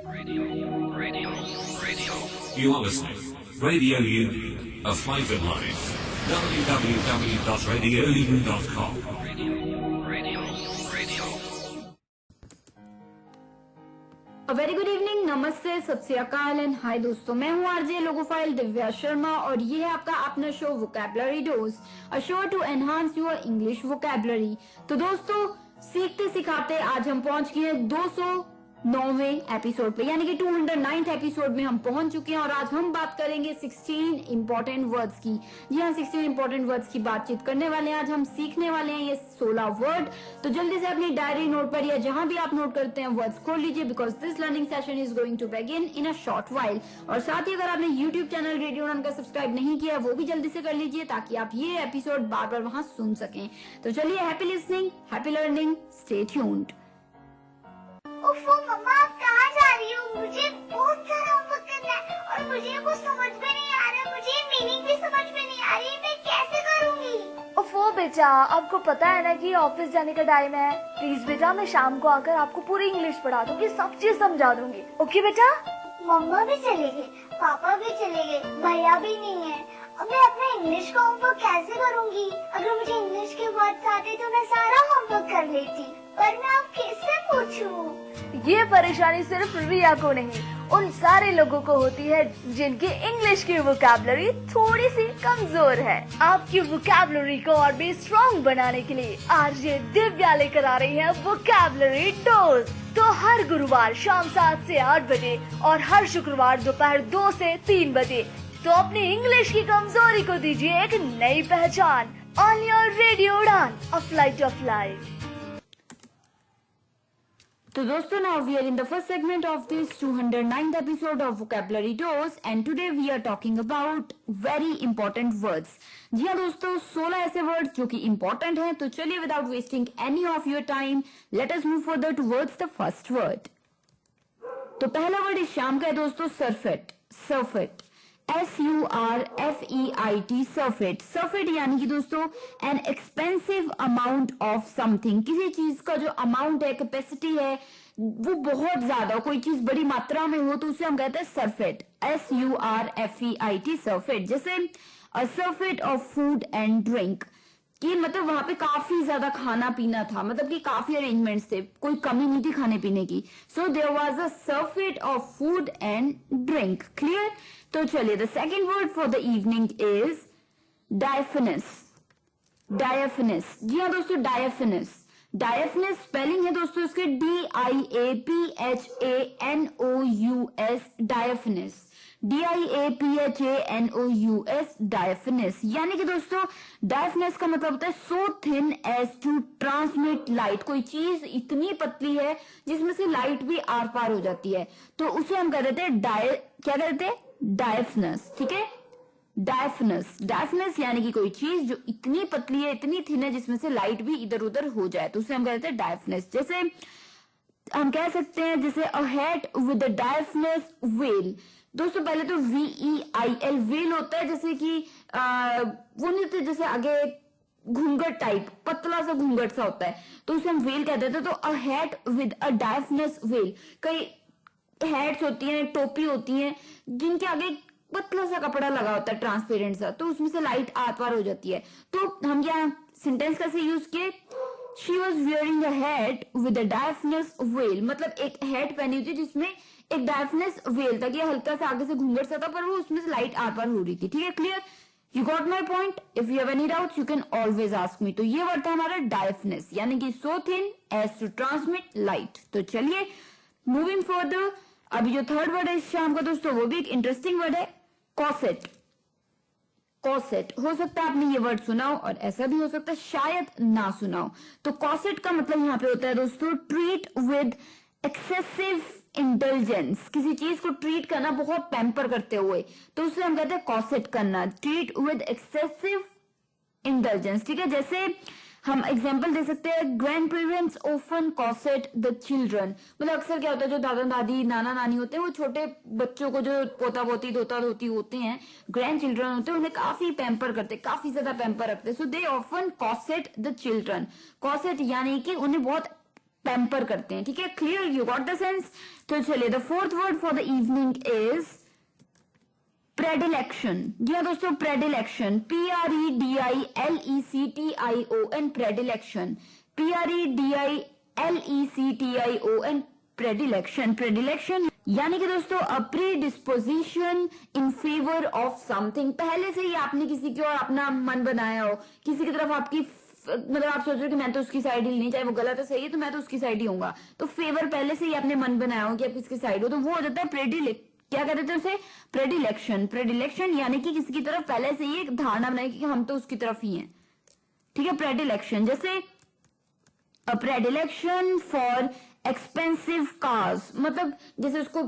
You are listening. Radio U, a flavoured life. www.radiou.com. A very good evening, नमस्ते, सत श्री अकाल and hi दोस्तों, मैं हूँ आरजे लोगोफाइल दिव्या शर्मा और ये है आपका अपना show vocabulary dose, a show to enhance your English vocabulary. तो दोस्तों, सीखते सिखाते आज हम पहुंच गए 209वें एपिसोड पे, यानी कि 209th एपिसोड में हम पहुंच चुके हैं और आज हम बात करेंगे 16 इंपॉर्टेंट वर्ड्स की। जी हाँ, 16 इंपॉर्टेंट वर्ड्स की बातचीत करने वाले हैं। आज हम सीखने वाले हैं ये 16 वर्ड। तो जल्दी से अपनी डायरी नोट पर या जहां भी आप नोट करते हैं वर्ड्स खोल लीजिए, because this learning session is going to begin in a short while. और साथ ही अगर आपने यूट्यूब चैनल रेडियो रन का सब्सक्राइब नहीं किया वो भी जल्दी से कर लीजिए ताकि आप ये एपिसोड बार बार वहां सुन सकें। तो चलिए, happy listening, happy learning, stay tuned. ओफो मम्मा, आप कहाँ जा रही हो? मुझे बहुत सारा होमवर्क करना है और मुझे वो समझ में नहीं आ रहा, मुझे मीनिंग भी समझ में नहीं आ रही, मैं कैसे करूँगी? ओफो बेटा, आपको पता है ना कि ऑफिस जाने का टाइम है। प्लीज बेटा, मैं शाम को आकर आपको पूरी इंग्लिश पढ़ा दूंगी, सब चीज समझा दूंगी। ओके बेटा? मम्मा भी चले गए, पापा भी चले गए, भैया भी नहीं है। अब मैं अपना इंग्लिश का होमवर्क कैसे करूँगी? अगर मुझे इंग्लिश के वर्ड्स आते तो मैं सारा होमवर्क कर लेती, पर मैं अब किससे पूछूं? ये परेशानी सिर्फ रिया को नहीं, उन सारे लोगों को होती है जिनकी इंग्लिश की वोकैबुलरी थोड़ी सी कमजोर है। आपकी वोकैबुलरी को और भी स्ट्रॉन्ग बनाने के लिए आरजे दिव्या लेकर आ रही है वोकैबुलरी डोज। तो हर गुरुवार शाम 7 से 8 बजे और हर शुक्रवार दोपहर 2 से 3 बजे तो अपनी इंग्लिश की कमजोरी को दीजिए एक नई पहचान। On your radio Udaan, a flight of life. तो दोस्तों, now we are in the first segment of this 209th episode of Vocabulary Dose and today we are talking about very important words. जी हाँ दोस्तों, 16 ऐसे words जो कि important हैं। तो चलिए, without wasting any of your time, let us move further towards the first word. तो पहला वर्ड इस शाम का है दोस्तों, surfeit. surfeit, SURFEIT, surfeit. surfeit यानी कि दोस्तों an expensive amount of something. किसी चीज का जो अमाउंट है, कैपेसिटी है, वो बहुत ज्यादा, कोई चीज बड़ी मात्रा में हो तो उसे हम कहते हैं surfeit. SURFEIT, surfeit. जैसे अ surfeit of food and drink, कि मतलब वहां पे काफी ज्यादा खाना पीना था, मतलब कि काफी अरेंजमेंट्स थे, कोई कमी नहीं थी खाने पीने की। So there was a surfeit of food and drink. Clear? तो चलिए, the second word for the evening is diaphanous. Diaphanous, जी हाँ दोस्तों, डायफिनस. डायफिनस स्पेलिंग है दोस्तों इसके DIAPHANOUS, डायफिनस. DIAPHANOUS, डायफिनस। यानी कि दोस्तों डायफिनस का मतलब होता है so thin as to transmit light. कोई चीज इतनी पतली है जिसमें से लाइट भी आर पार हो जाती है, तो उसे हम कह देते हैं क्या कहते हैं? डायफिनस. ठीक है, डायफिनस. डायफिनस यानी कि कोई चीज जो इतनी पतली है, इतनी थिन है जिसमें से लाइट भी इधर उधर हो जाए, तो उसे हम कहते हैं डायफिनस। जैसे हम कह सकते हैं जैसे a hat with a diaphanous veil. दोस्तों पहले तो VEIL वेल होता है, जैसे कि वो नहीं होते, जैसे आगे घूंघट टाइप, पतला सा घूंघट सा होता है, तो उसे हम वेल कहते थे। तो a hat with a diaphanous veil, कई हैट्स होती हैं, टोपी होती हैं जिनके आगे पतला सा कपड़ा लगा होता है, ट्रांसपेरेंट सा, तो उसमें से लाइट आर पार हो जाती है। तो हम क्या सेंटेंस कैसे यूज किए? She was wearing a hat with a diaphanous veil, मतलब एक हैट पहनी होती है जिसमें एक डायफिनस वेल था, ये हल्का सा आगे से घूंघट सा था, पर वो उसमें से लाइट आर पार हो रही थी। ठीक है, clear? You got my point? If you have any doubts you can always ask me. तो ये वर्ड था हमारा डायफिनस, यानी कि so thin as to transmit light. तो चलिए, मूविंग फर्दर, अभी जो थर्ड वर्ड है इस शाम का दोस्तों, वो भी एक इंटरेस्टिंग वर्ड है, कॉसेट. कॉसेट, हो सकता है आपने ये वर्ड सुना हो और ऐसा भी हो सकता है शायद ना सुना हो। तो कॉसेट का मतलब यहाँ पे होता है दोस्तों ट्रीट विद एक्सेसिव इंटेलिजेंस। किसी चीज को ट्रीट करना बहुत पैम्पर करते हुए, तो उसे हम कहते हैं कॉसेट करना, ट्रीट विद एक्सेसिव इंटेलिजेंस। ठीक है, जैसे हम एग्जाम्पल दे सकते हैं, grand parents often cosset the children. मतलब अक्सर क्या होता है, जो दादा दादी नाना नानी होते हैं वो छोटे बच्चों को, जो पोता पोती धोता धोती होते हैं, ग्रैंड चिल्ड्रन होते हैं, उन्हें काफी पैम्पर करते, काफी ज्यादा पैम्पर रखते हैं। So they often cosset the children. Cosset यानी कि उन्हें बहुत पैम्पर करते हैं, ठीक है, clear, you got the sense. तो चलिए, the fourth word for the evening is predilection. जी हाँ दोस्तों, प्रेडिलेक्शन, PREDILECTION, प्रेडिलेक्शन, PREDILECTION, प्रेडिलेक्शन। प्रेडिलेक्शन यानी कि दोस्तों a predisposition in favour of something, पहले से ही आपने किसी की और अपना मन बनाया हो, किसी की तरफ आपकी मतलब आप सोच रहे हो कि मैं तो उसकी साइड ही नहीं, चाहे वो गलत है सही है तो मैं तो उसकी साइड ही होऊंगा, तो फेवर पहले से ही आपने मन बनाया हो कि आप किसकी साइड हो, तो वो हो जाता है क्या कहते थे उसे, प्रेडिलेक्शन। प्रेडिलेक्शन यानी कि किसी की तरफ पहले से ही एक धारणा बनाई कि हम तो उसकी तरफ ही हैं, ठीक है, प्रेडिलेक्शन। जैसे प्रेडिलेक्शन फॉर एक्सपेंसिव कार्स, मतलब जैसे उसको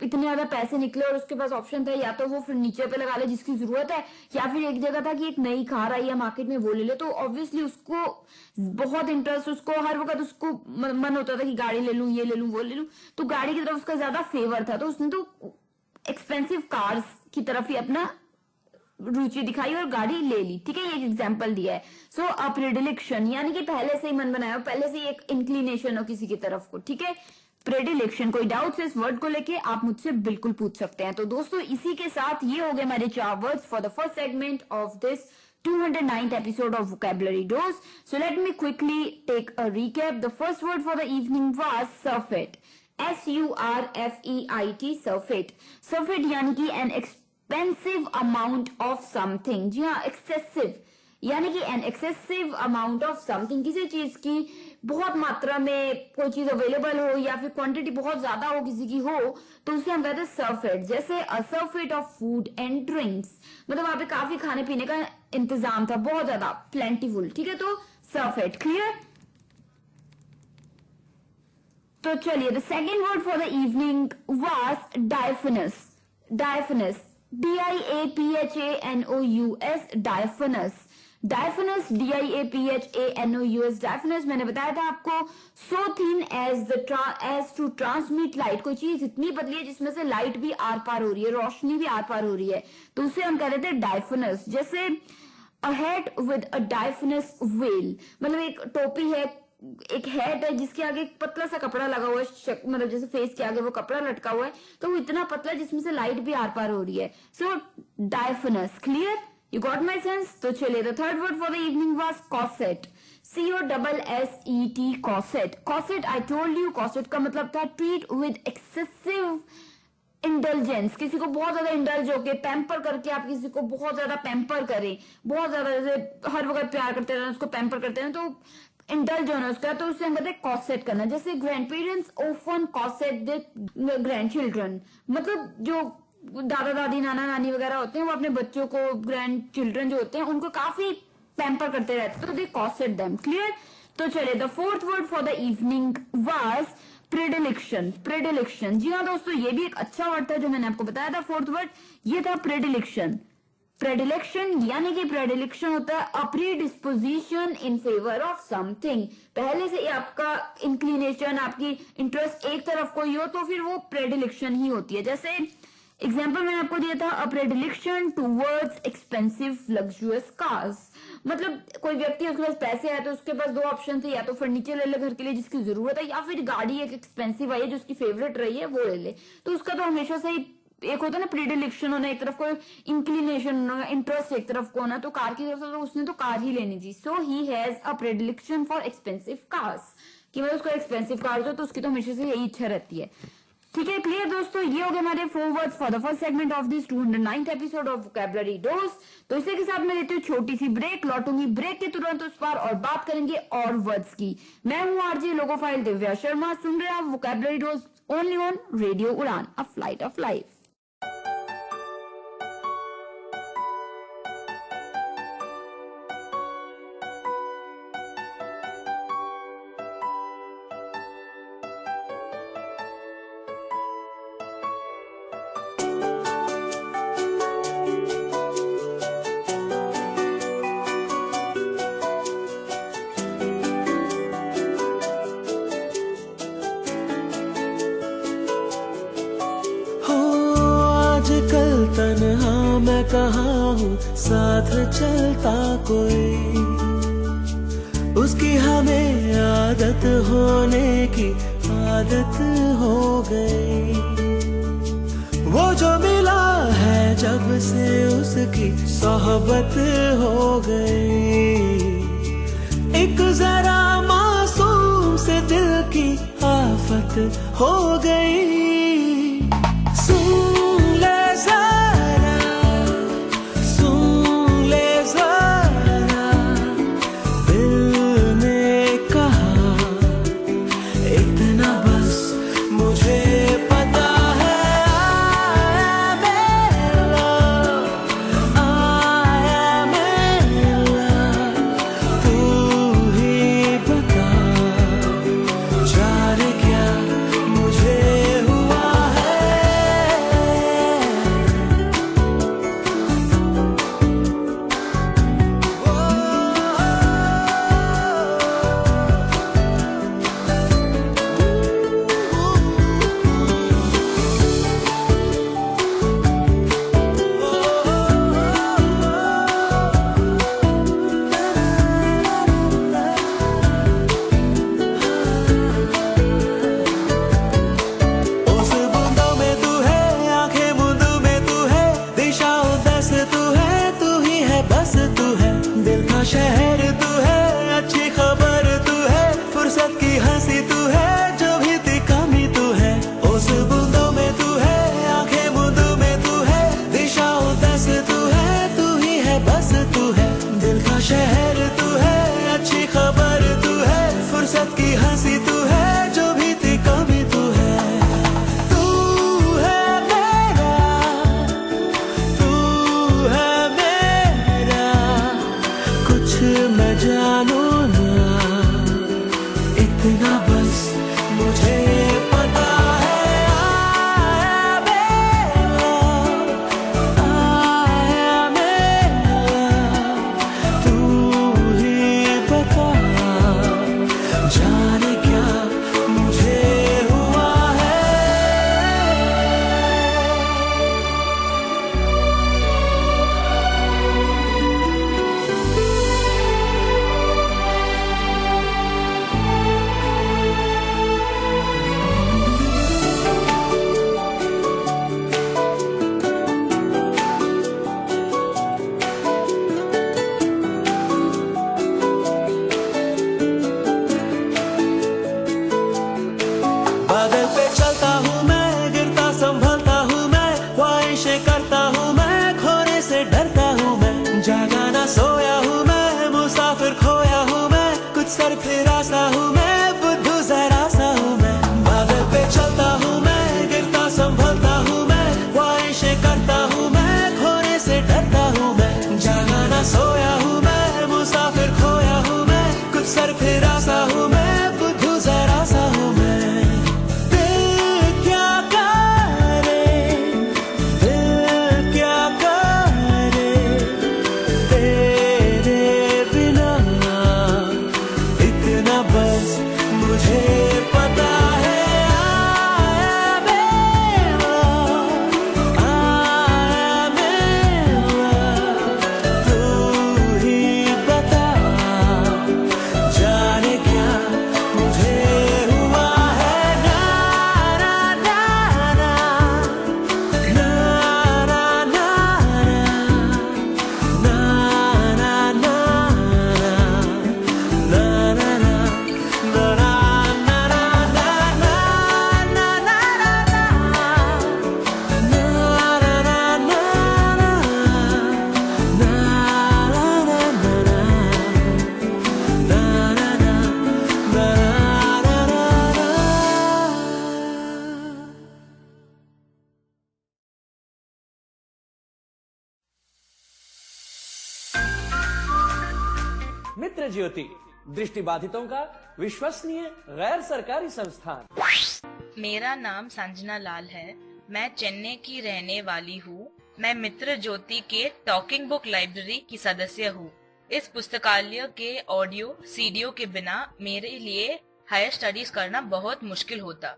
इतने ज्यादा पैसे निकले और उसके पास ऑप्शन था या तो वो फर्नीचर पे लगा ले जिसकी जरूरत है, या फिर एक जगह था कि एक नई कार आई है मार्केट में वो ले ले, तो ऑब्वियसली उसको बहुत इंटरेस्ट, उसको हर वक्त उसको मन होता था कि गाड़ी ले लूं, ये ले लूं, वो ले लूं, तो गाड़ी की तरफ उसका ज्यादा फेवर था, तो उसने तो एक्सपेंसिव कार्स की तरफ ही अपना रुचि दिखाई और गाड़ी ले ली, ठीक है, ये एक एग्जांपल दिया है। सो अ प्रेडिलेक्शन यानी कि पहले से ही मन बनाया हो, पहले से ही एक इंक्लिनेशन हो किसी की तरफ को, ठीक है, प्रेडिलेक्शन। कोई डाउट्स इस वर्ड को लेके आप मुझसे बिल्कुल पूछ सकते हैं। तो दोस्तों इसी के साथ ये हो गए हमारे 4 words for the first segment of this 209th episode of Vocabulary Dose. So let me quickly take a recap. The first word for the evening was surfeit. SURFEIT, surfeit. Surfeit यानी कि an expensive amount of something. जी हाँ, excessive यानी कि an excessive amount of something, किसी चीज की बहुत मात्रा में कोई चीज अवेलेबल हो या फिर क्वांटिटी बहुत ज्यादा हो किसी की हो, तो उसे हम कहते हैं surfeit. जैसे a surfeit of food and drinks, मतलब वहां पे काफी खाने पीने का इंतजाम था, बहुत ज्यादा प्लेंटीफुल, ठीक है, तो surfeit, क्लियर। तो चलिए, the second word for the evening was diaphanous. diaphanous, DIAPHANOUS, diaphanous. diaphanous, DIAPHANOUS, diaphanous मैंने बताया था आपको, so thin as to transmit light, कोई चीज इतनी पतली है जिसमें से लाइट भी आर पार हो रही है, रोशनी भी आर पार हो रही है, तो उसे हम कह देते हैं diaphanous. जैसे a hat with a diaphanous veil, मतलब एक टोपी है, एक हैट है जिसके आगे एक पतला सा कपड़ा लगा हुआ है, मतलब जैसे फेस के आगे वो कपड़ा लटका हुआ है, तो वो इतना पतला जिसमें से लाइट भी आर पार हो रही है, so diaphanous, clear, you got my sense. तो चलिए, the third word for the evening was cosset, COSSET, cosset. Cosset I told you, cosset का मतलब था ट्रीट विद एक्सेसिव इंटेलिजेंस, किसी को बहुत ज्यादा इंडल्ज होके पैम्पर करके आप किसी को बहुत ज्यादा पैम्पर करें, बहुत ज्यादा जैसे हर वक्त प्यार करते रहना, उसको पैम्पर करते रहना, तो इंडल्ज होना उसका, तो उससे हम कहते हैं कॉसेट करना। जैसे grand parents often cosset the grand children, मतलब जो दादा दादी नाना नानी वगैरह होते हैं वो अपने बच्चों को, ग्रैंड चिल्ड्रन जो होते हैं उनको काफी पैम्पर करते रहते हैं, तो दे कॉसेट देम, क्लियर। तो चलिए, the fourth word for the evening was predilection. Predilection, जी हाँ दोस्तों, ये भी एक अच्छा वर्ड था जो मैंने आपको बताया था, फोर्थ वर्ड ये था प्रेडिलेक्शन। प्रेडिलेक्शन यानी कि प्रेडिलेक्शन होता है a predisposition in favour of something, पहले से आपका इंक्लिनेशन, आपकी इंटरेस्ट एक तरफ कोई हो तो फिर वो प्रेडिलेक्शन ही होती है। जैसे एग्जाम्पल मैंने आपको दिया था, अ प्रेडिलेक्शन टूवर्ड्स एक्सपेंसिव लग्जरियस कार्स, मतलब कोई व्यक्ति उसके पास पैसे आए तो उसके पास 2 ऑप्शन थे, या तो फर्नीचर ले ले घर के लिए जिसकी जरूरत है, या फिर गाड़ी एक एक्सपेंसिव आई है जो उसकी फेवरेट रही है वो ले ले, तो उसका तो हमेशा से ही एक होता है ना प्रीडिलेक्शन होना, एक तरफ को इंक्लिनेशन होना, इंटरेस्ट एक तरफ को होना, तो कार की तरफ से तो उसने तो कार ही लेनी थी, so he has a predilection for expensive cars, कि मतलब उसको एक्सपेंसिव कार हो तो उसकी तो हमेशा से यही इच्छा रहती है, ठीक है, क्लियर दोस्तों। ये हो गए हमारे 4 words for the first segment of this 209th episode of vocabulary dose. तो इसी के साथ मैं लेती हूँ छोटी सी ब्रेक, लौटूंगी ब्रेक के तुरंत उस पार और बात करेंगे और वर्ड्स की। मैं हूँ आरजे लोगोफाइल दिव्या शर्मा, सुन रहे हैं आप vocabulary dose only on radio Udaan, a flight of life. तन्हा मैं कहाँ हूँ, साथ चलता कोई, उसकी हमें आदत होने की आदत हो गई। वो जो मिला है जब से उसकी सोहबत हो गई। एक जरा मासूम से दिल की आफत हो गई। सुन ले जरा, सुन ले जरा, दिल ने कहा इतना बस मुझे पता है। आया मेरा तू ही बता, जाने क्या मुझे हुआ है। उस बूंदों में तू है, आंखें बूंदों में तू है, दिशा उदास तू है, तू ही है बस तू है। दिल का शहर तू है, अच्छी खबर तू है, फुर्सत की हंसी तू है, जो भी थी कमी तू है। उस बूंदों में तू है, आंखें बूंदों में तू है, दिशा उदास तू है, तू ही है बस तू है। दिल का शहर तू है, अच्छी खबर तू है, फुर्सत की हंसी तू है, जो भी थी कमी तू है। तू है मेरा, तू है मेरा, कुछ मैं जानू ना, इतना बस मुझे पता है। आया मेरा, आया मेरा, तू ही बता, जाने क्या मुझे हुआ है। बादल पे चलता हूँ मैं, गिरता संभलता हूँ मैं, ख्वाहिशें करता हूँ मैं, खोने से डरता हूँ मैं। जागा ना सोया हूँ मैं, मुसाफिर खोया हूँ मैं, कुछ सर फिरा सा हूँ मैं, बुद्धू जरा सा हूँ मैं। बादल पे चलता हूँ मैं, गिरता संभलता हूँ मैं, ख्वाहिशें करता हूँ मैं, खोने से डरता हूँ मैं। जागा ना सोया हूँ मैं, मुसाफिर खोया हूँ मैं, कुछ सर फिरा सा हूँ मैं, बुद्धू जरा सा हूँ मैं। दिल क्या करे, दिल क्या करे, तेरे बिना इतना बस मुझे पता है। आया मेरा, आया मेरा, तू ही बता, जाने क्या मुझे हुआ है। ना ना ना ना, ना ना ना ना, ना ना ना ना, ना ना ना, ना ना ना ना, ना ना ना मित्र ज्योति, दृष्टिबाधितों का विश्वसनीय गैर सरकारी संस्थान। मेरा नाम संजना लाल है। मैं चेन्नई की रहने वाली हूँ। मैं मित्र ज्योति के टॉकिंग बुक लाइब्रेरी की सदस्य हूँ। इस पुस्तकालय के ऑडियो सीडीओ के बिना मेरे लिए हायर स्टडीज करना बहुत मुश्किल होता।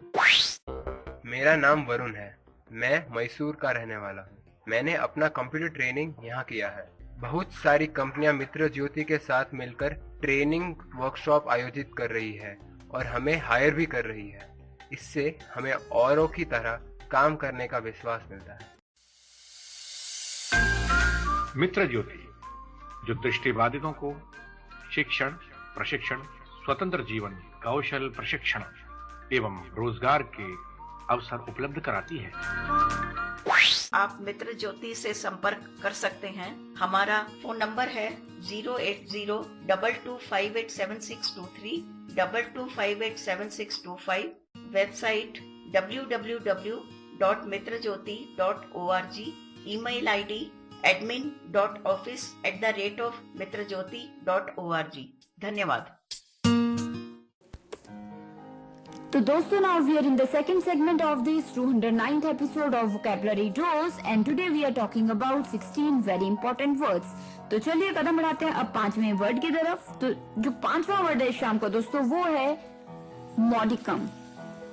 मेरा नाम वरुण है। मैं मैसूर का रहने वाला हूँ। मैंने अपना कंप्यूटर ट्रेनिंग यहाँ किया है। बहुत सारी कंपनियां मित्र ज्योति के साथ मिलकर ट्रेनिंग वर्कशॉप आयोजित कर रही है और हमें हायर भी कर रही है। इससे हमें औरों की तरह काम करने का विश्वास मिलता है। मित्र ज्योति जो दृष्टिबाधितों को शिक्षण, प्रशिक्षण, स्वतंत्र जीवन, कौशल प्रशिक्षण एवं रोजगार के अवसर उपलब्ध कराती है। आप मित्र ज्योति से संपर्क कर सकते हैं। हमारा फोन नंबर है 08022587623, 22587625, website www.mitrajyoti.org, email ID admin.office@mitrajyoti.org। धन्यवाद। तो दोस्तों, now we are in the second segment of this 209th episode of Vocabulary Dose and today we are talking about 16 very important words। तो चलिए कदम बढ़ाते हैं अब 5वें वर्ड की तरफ। तो जो 5वां वर्ड है शाम को दोस्तों वो है मॉडिकम।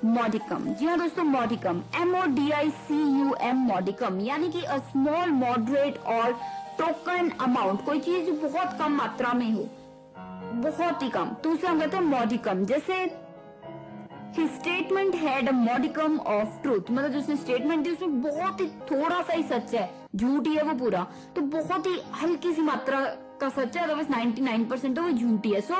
मॉडिकम, जी हाँ दोस्तों, मॉडिकम MODICUM, मॉडिकम यानी कि अ स्मॉल मॉडरेट और टोकन अमाउंट, कोई चीज जो बहुत कम मात्रा में हो, बहुत ही कम, तो उसे हम कहते हैं मॉडिकम। जैसे His statement had a modicum of truth, मतलब जो उसने स्टेटमेंट दी उसमें बहुत ही थोड़ा सा ही सच है, झूठ ही है वो पूरा, तो बहुत ही हल्की सी मात्रा का सच है, अदरवाइज 99% तो वो झूठी है। सो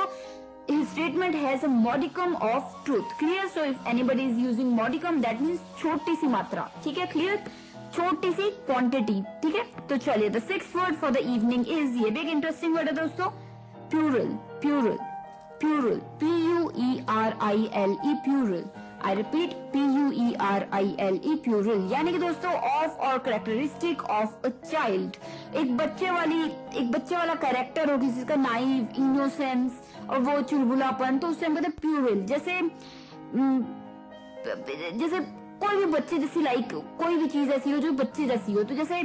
his statement has a modicum of truth, clear? So if anybody is using modicum, that means छोटी सी मात्रा, ठीक है, clear? छोटी सी क्वांटिटी, ठीक है। तो चलिए the sixth word for the evening is, ये भी एक इंटरेस्टिंग वर्ड है दोस्तों, plural. Plural, plural, PUERILE, plural. I repeat, PUERILE, plural, यानी कि दोस्तों ऑफ और कैरेक्टरिस्टिक ऑफ अ चाइल्ड, एक बच्चे वाला कैरेक्टर हो किसी का, नाइव, इनोसेंस और वो चुलबुलापन, तो उससे हम कहते हैं प्यूरल। जैसे कोई भी बच्चे जैसी, लाइक कोई भी चीज ऐसी हो जो बच्चे जैसी हो, तो जैसे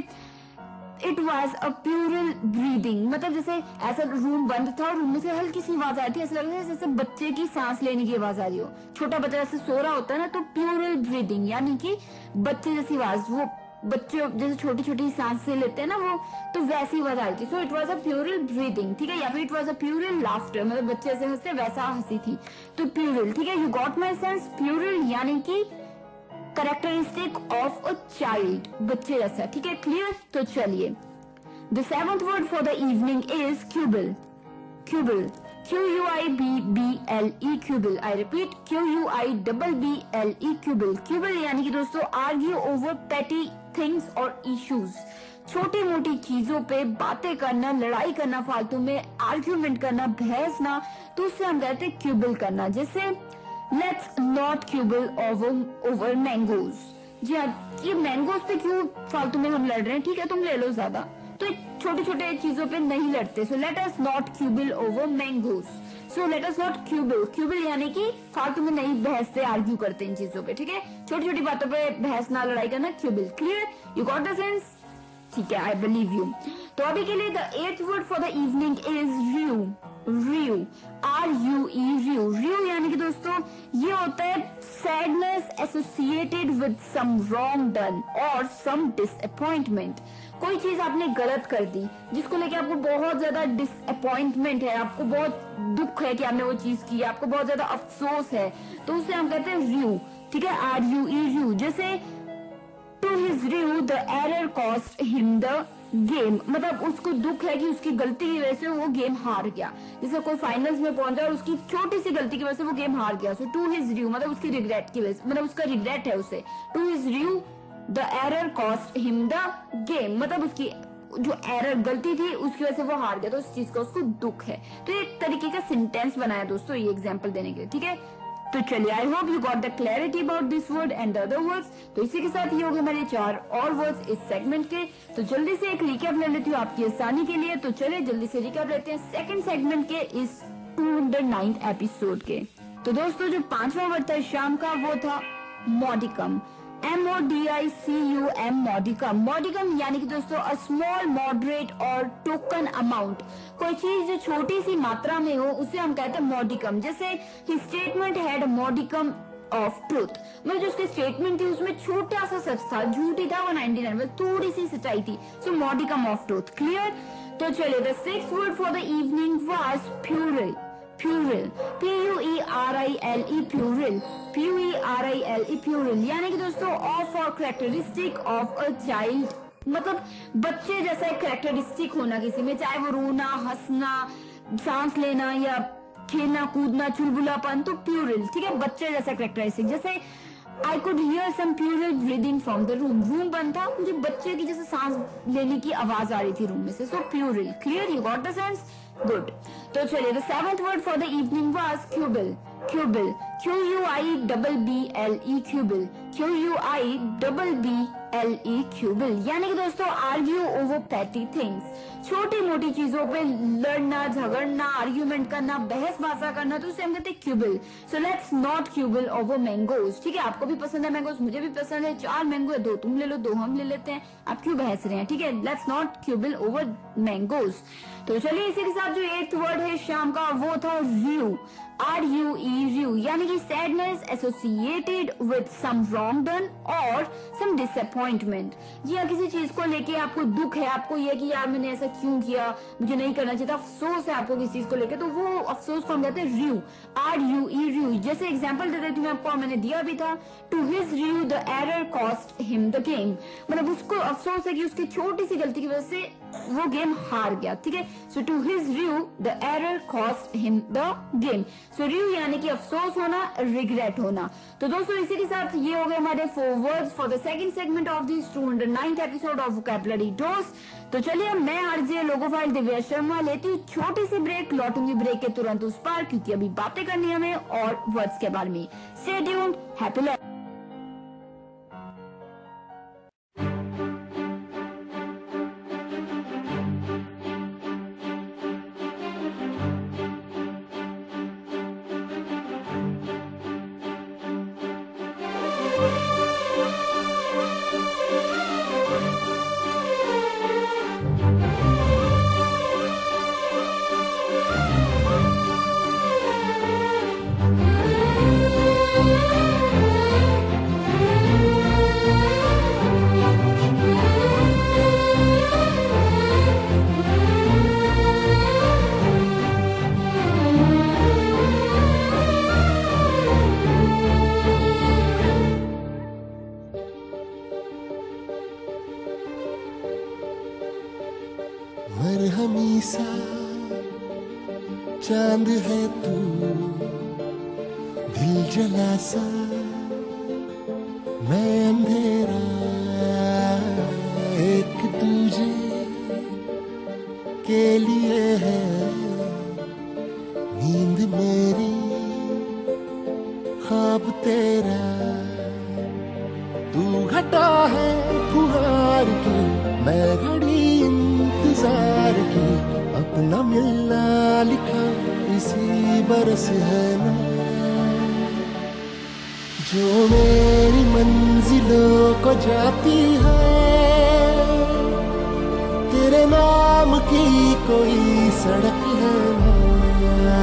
it was a plural breathing, मतलब जैसे ऐसा रूम बंद था और रूम में से हल्की सी आवाज आई थी, ऐसा लग रहा है जैसे बच्चे की सांस लेने की आवाज आ रही हो, छोटा बच्चा जैसे सो रहा होता है ना, तो प्यूरल ब्रीदिंग यानी कि बच्चे जैसी आवाज, वो बच्चे जैसे छोटी छोटी सांस से लेते हैं ना वो, तो वैसी आवाज आ रही थी। सो it was a plural breathing, ठीक है, या फिर it was a plural laughter, मतलब बच्चे ऐसे हंसते वैसा हंसी थी, तो प्यूरल, ठीक है। You got my sense, plural यानी कि कैरेक्टरिस्टिक ऑफ अ चाइल्ड, बच्चे जैसा, ठीक है, क्लियर? तो चलिए The seventh word for the evening is quibble. Quibble, QUIBBLE, quibble. I repeat, QUIBBLE, quibble. Quibble यानी कि दोस्तों argue over petty things or issues. छोटी मोटी चीजों पे बातें करना, लड़ाई करना, फालतू में आर्ग्यूमेंट करना, बहसना, तो उससे हम कहते हैं क्यूबल करना। जैसे let's not quibble over mangoes। जी हाँ, ये मैंगोज पे क्यों फालतू में हम लड़ रहे हैं, ठीक है, तुम ले लो ज्यादा, तो छोटे छोटे चीजों पे नहीं लड़ते। So let us not quibble over mangoes. So let us not quibble, quibble यानी कि फालतू में नहीं बहसते, आर्ग्यू करते इन चीजों पे, ठीक है, छोटी छोटी बातों पे बहसना, लड़ाई करना, quibble, clear? You got the sense, ठीक है, आई बिलीव यू। तो अभी के लिए the 8th word for the evening is rue. Rue, RUE, rue. Rue यानी कि दोस्तों ये होता है sadness associated with some wrong done और सम डिसअपॉइंटमेंट। कोई चीज आपने गलत कर दी जिसको लेके आपको बहुत ज्यादा डिसअपॉइंटमेंट है, आपको बहुत दुख है कि आपने वो चीज की, आपको बहुत ज्यादा अफसोस है, तो उसे हम कहते हैं रियू, ठीक है, RUE, रियू। जैसे to his rue the error cost him the game, मतलब उसको दुख है कि उसकी गलती की वजह से वो गेम हार गया। जैसे कोई फाइनल्स में पहुंचा और उसकी छोटी सी गलती की वजह से वो गेम हार गया, सो टू हिज रियू मतलब उसकी रिग्रेट की वजह से, मतलब उसका रिग्रेट है उसे, to his rue the error cost him the game, मतलब उसकी जो एरर गलती थी उसकी वजह से वो हार गया, तो उस चीज का उसको दुख है। तो एक तरीके का सेंटेंस बनाया दोस्तों ये एग्जाम्पल देने के लिए, ठीक है। तो चलिए, I hope you got the clarity about this word and the other words. तो इसी के साथ ही हो गए हमारे 4 और वर्ड्स इस सेगमेंट के। तो जल्दी से एक रिकैप ले लेती हूँ आपकी आसानी के लिए। तो चलिए जल्दी से रिकैप लेते हैं सेकंड सेगमेंट के इस 209th एपिसोड के। तो दोस्तों जो 5वां वर्ड था शाम का वो था मॉडिकम, MODICUM, मॉडिकम। मॉडिकम यानी कि दोस्तों अ स्मॉल मॉडरेट और टोकन अमाउंट, कोई चीज जो छोटी सी मात्रा में हो उसे हम कहते हैं मॉडिकम। जैसे his statement had modicum of truth, मतलब जो उसकी स्टेटमेंट थी उसमें छोटा सा सच था, झूठी था वो 99 में, थोड़ी सी सच्चाई थी, so modicum of truth, clear. तो चलिए the sixth word for the evening was puerile. Puerile, P-U-E-R-I-L-E, puerile, P-U-E-R-I-L-E, puerile, यानी कि दोस्तों ऑफ और कैरेक्टरिस्टिक ऑफ अ चाइल्ड, मतलब बच्चे जैसा एक कैरेक्टरिस्टिक होना किसी में, चाहे वो रोना, हंसना, सांस लेना या खेलना कूदना, चुलबुलापन, तो प्यूरिल, ठीक है, बच्चे जैसा कैरेक्टरिस्टिक। जैसे I could hear some puerile breathing from the room. Room बंद था, मुझे बच्चे की जैसे सांस लेने की आवाज आ रही थी रूम में से। So puerile, clear? You got the sense? Good. तो चलिए the seventh word for the evening was quibble. Quibble, Q-U-I-B-B-L-E, quibble, Q-U-I-B-B-L-E, quibble, यानी कि दोस्तों argue over petty things, छोटी मोटी चीजों पे लड़ना, झगड़ना, आर्ग्यूमेंट करना, बहस बासा करना, तो उसे हम कहते हैं quibble. So let's not quibble over mangoes, ठीक है, आपको भी पसंद है मैंगोज, मुझे भी पसंद है, 4 मैंगो है, 2 तुम ले लो, 2 हम ले लेते हैं, आप क्यों बहस रहे हैं, ठीक है, let's not quibble over mangoes. तो चलिए इसी के साथ जो 8th वर्ड है शाम का वो था रियू, R-U-E, रियू, यानी कि sadness associated with some wrong done और सम डिसअपॉइंटमेंट, या किसी चीज को लेके आपको दुख है, आपको ये कि यार मैंने ऐसा क्यों किया, मुझे नहीं करना चाहिए था, अफसोस है आपको किसी चीज को लेके, तो वो अफसोस को हम कहते हैं रियू, R-U-E, रियू। जैसे एग्जांपल दे देती हूँ आपको, मैंने दिया भी था, to his rue the error cost him the game, मतलब उसको अफसोस है कि उसकी छोटी सी गलती की वजह से वो गेम हार गया, ठीक है। So to his rue the error cost him the game. So rue यानी कि अफसोस होना, रिग्रेट होना। तो दोस्तों इसी के साथ ये हो गए हमारे 4 words for the second segment of this 209th episode of vocabulary dose. तो चलिए मैं आरजे लोगोफाइल दिव्या शर्मा लेती हूँ छोटी सी ब्रेक, लौटूंगी ब्रेक के तुरंत उस पार, क्योंकि अभी बातें करनी हमें और वर्ड्स के बारे में। Stay tuned, happy learning. मरहमी सा चांद है तू, दिल जला सा मैं अंधेरा, एक दूजे के लिए है नींद मेरी, ख्वाब तेरा, तू घटा है फुहार की, मैं घड़ी इंतजार की, अपना मिलना लिखा इसी बरस है ना, जो मेरी मंजिलों को जाती है, तेरे नाम की कोई सड़क है ना,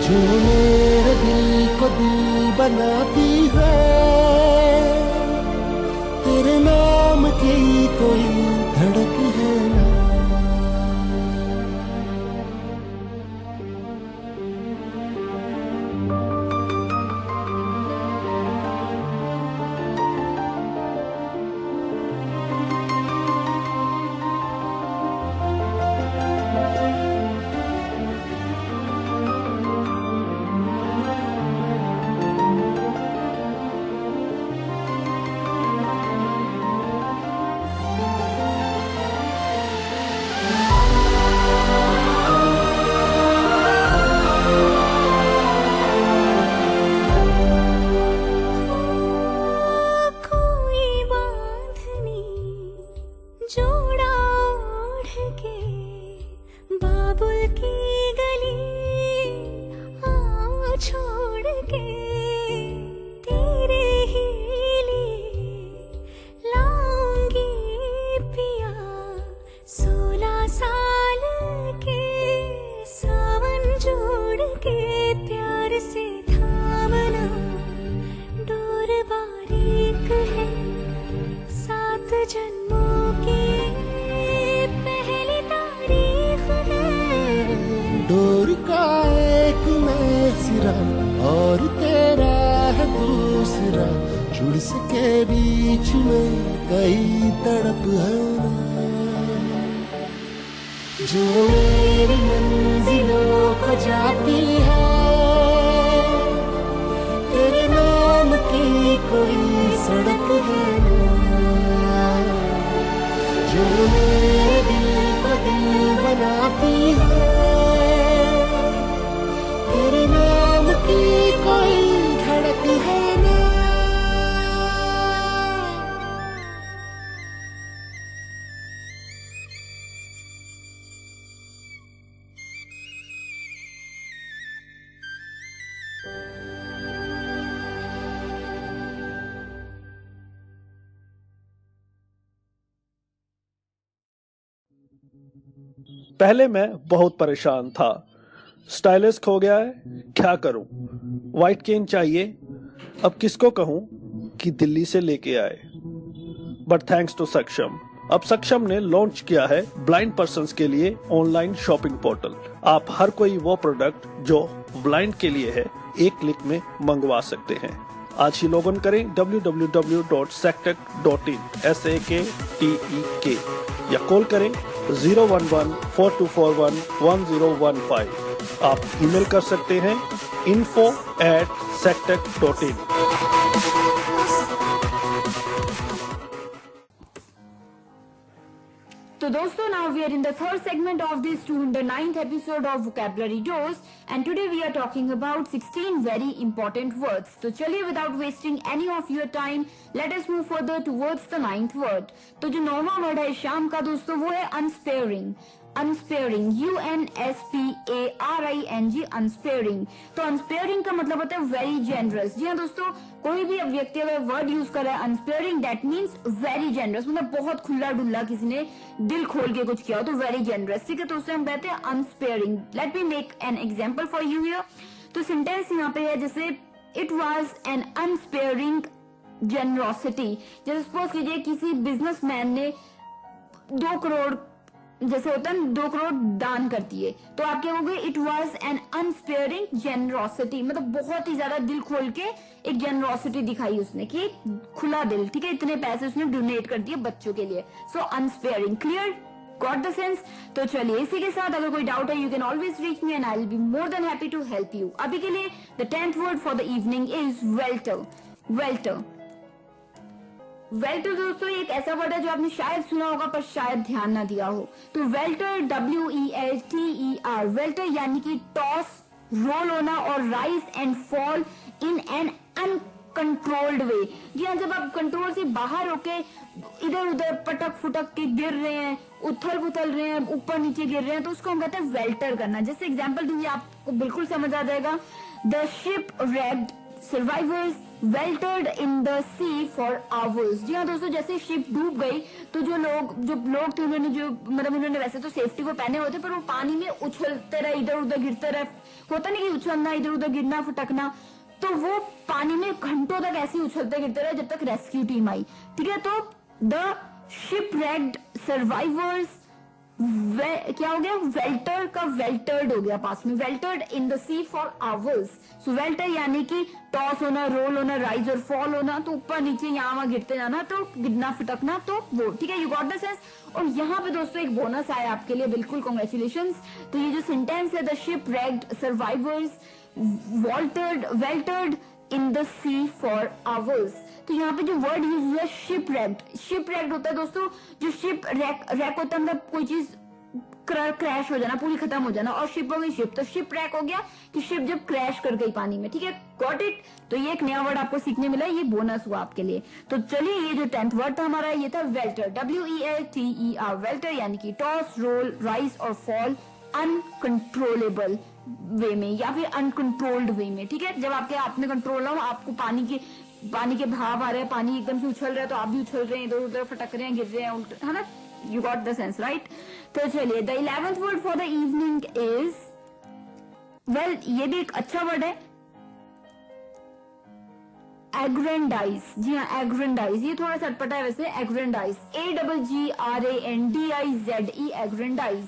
जो मेरे दिल को दिल बनाती है, तेरे नाम की कोई धड़क है ना। जन्मों की पहली और तेरा है दूसरा, जुड़ सके बीच में कई तड़प है जो मेरी मंजिलों को जाती है, तेरे नाम की कोई सड़क है ना, जो मेरे दिल को दिल बनाती है, तेरे नाम की कोई धड़क है ना। पहले मैं बहुत परेशान था, स्टाइलिश खो गया है, क्या करूं? व्हाइट केन चाहिए, अब किसको कहूं कि दिल्ली से लेके आए। बट थैंक्स टू सक्षम, अब सक्षम ने लॉन्च किया है ब्लाइंड पर्सन्स के लिए ऑनलाइन शॉपिंग पोर्टल। आप हर कोई वो प्रोडक्ट जो ब्लाइंड के लिए है एक क्लिक में मंगवा सकते हैं। आज ही लॉग इन करें www.saktek.in SAKTEK या कॉल करें 011-4241-1015। आप ईमेल कर सकते हैं info@saktek.in। तो दोस्तों, now we are in the third segment of this 209th episode of Vocabulary Dose, and today we are talking about 16 very important words. तो चलिए without wasting any of your time, let us move further towards the 9th word. तो जो 9वां word है शाम का दोस्तों वो है unsparing. अनस्पेयरिंग, UNSPARING, अनस्पेयरिंग। तो अनस्पेयरिंग का मतलब होता है वेरी जेनरस। जी हाँ दोस्तों, कोई भी व्यक्ति अगर वर्ड यूज कर रहा है अनस्पेयरिंग, दैट मीन्स वेरी जेनरस, मतलब बहुत खुला डुल्ला, किसी ने दिल खोल के कुछ किया हो तो वेरी जेनरस, ठीक है। तो उसे हम कहते हैं अनस्पेयरिंग। Let me make an example for you here. तो सेंटेंस यहाँ पे है जैसे it was an unsparing generosity. जैसे सपोज कीजिए किसी बिजनेसमैन ने 2 करोड़, जैसे होता है 2 करोड़ दान करती है, तो आप क्या कहोगे, it was an unsparing generosity, मतलब बहुत ही ज्यादा दिल खोल के एक जेनरोसिटी दिखाई उसने, कि खुला दिल, ठीक है, इतने पैसे उसने डोनेट कर दिए बच्चों के लिए। So unsparing, clear, got the sense. तो चलिए इसी के साथ अगर कोई डाउट है you can always reach me and I will be more than happy to help you. अभी के लिए the 10th word for the evening is welter. Welter, welter दोस्तों एक ऐसा वर्ड है जो आपने शायद सुना होगा पर शायद ध्यान ना दिया हो। तो वेल्टर, WELTER, वेल्टर यानी कि टॉस, रोल होना और rise and fall in an uncontrolled way. जी हाँ, जब आप कंट्रोल से बाहर होके इधर उधर पटक फुटक के गिर रहे हैं, उथल पुथल रहे हैं, ऊपर नीचे गिर रहे हैं, तो उसको हम कहते हैं वेल्टर करना। जैसे एग्जाम्पल दूंगी आपको बिल्कुल समझ आ जाएगा। The ship wrecked, survivors weltered in the sea for hours। जी हाँ दोस्तों, जैसे शिप डूब गई तो जो लोग थे उन्होंने उन्होंने वैसे तो सेफ्टी को पहने होते, पर वो पानी में उछलते रहे, इधर उधर गिरते रहे। होता नहीं कि उछलना, इधर उधर गिरना, फटकना, तो वो पानी में घंटों तक ऐसे ही उछलते गिरते रहे जब तक रेस्क्यू टीम आई, ठीक है। तो द शिप wrecked सर्वाइवर्स, क्या हो गया, वेल्टर का वेल्टर्ड हो गया पास में, weltered in the sea for hours. So welter यानी कि टॉस होना, रोल होना, राइज और फॉल होना, तो ऊपर नीचे यहाँ वहां गिरते जाना, तो गिरना फटकना, तो वो, ठीक है, यू गॉट द सेंस। और यहाँ पे दोस्तों एक बोनस आया आपके लिए, बिल्कुल कॉन्ग्रेचुलेशंस। तो ये जो सेंटेंस है, the ship wrecked survivors weltered in the sea for hours. तो यहाँ पे जो वर्ड यूज हुआ है शिप wrecked। शिप wrecked होता है दोस्तों, जो शिप रैक होता है मतलब कोई चीज क्रैश हो जाना, पूरी खत्म हो जाना, और शिप हो गई शिप, तो शिप रैक हो गया कि शिप जब क्रैश कर गई पानी में, ठीक है, गॉट इट। तो ये एक नया वर्ड आपको सीखने मिला, ये बोनस हुआ आपके लिए। तो चलिए ये जो 10th वर्ड था हमारा, ये था वेल्टर, WELTER, वेल्टर यानी कि टॉस, रोल, राइज और फॉल अनकंट्रोलेबल वे में या फिर अनकंट्रोल्ड वे में, ठीक है। जब आपके हाथ में कंट्रोल हो, आपको पानी के भाव आ रहे हैं, पानी एकदम से उछल रहा है तो आप भी उछल रहे हैं, इधर उधर फटक रहे हैं, गिर रहे हैं, उल्टे, है ना, you got the sense, right. तो चलिए the 11th word for the evening is, well ये भी एक अच्छा वर्ड है, एग्रेंडाइज। जी हाँ, एग्रेंडाइज, ये थोड़ा सटपटा है वैसे, aggrandise, AGGRANDIZE, aggrandise.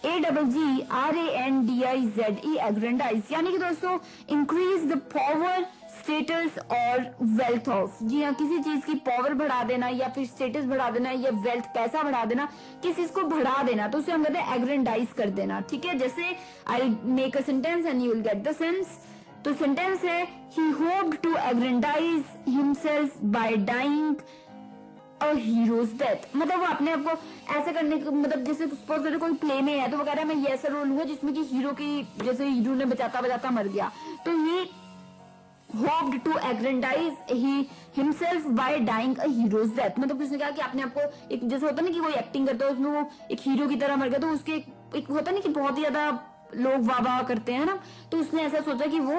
AGGRANDIZE aggrandise, यानी कि दोस्तों इंक्रीज द पावर, स्टेटस और वेल्थ ऑफ। जी हाँ, किसी चीज की पावर बढ़ा देना या फिर स्टेटस बढ़ा देना या वेल्थ पैसा बढ़ा देना, किसी चीज को बढ़ा देना, तो उसे हम कहते हैं एग्रेंडाइज कर देना। ठीक है, जैसे I make a sentence and you will get the sense. तो सेंटेंस है he hoped to aggrandize himself by dying a hero's death. मतलब वो अपने आप को ऐसा करने को, मतलब जैसे सपोज करो कोई प्ले में है तो वो कह रहा है मैं ये ऐसा रोल लूंगा जिसमें कि हीरो की, जैसे हीरो ने बचाता बचाता मर गया, तो ये hoped to aggrandize himself by dying a hero's death। मतलब उसने कहा कि अपने आप को एक, जैसे होता ना कि कोई एक्टिंग करता है उसमें वो एक हीरो की तरह मर गया, तो उसके एक होता ना कि बहुत ही ज्यादा लोग वाह वाह करते हैं ना, तो उसने ऐसा सोचा कि वो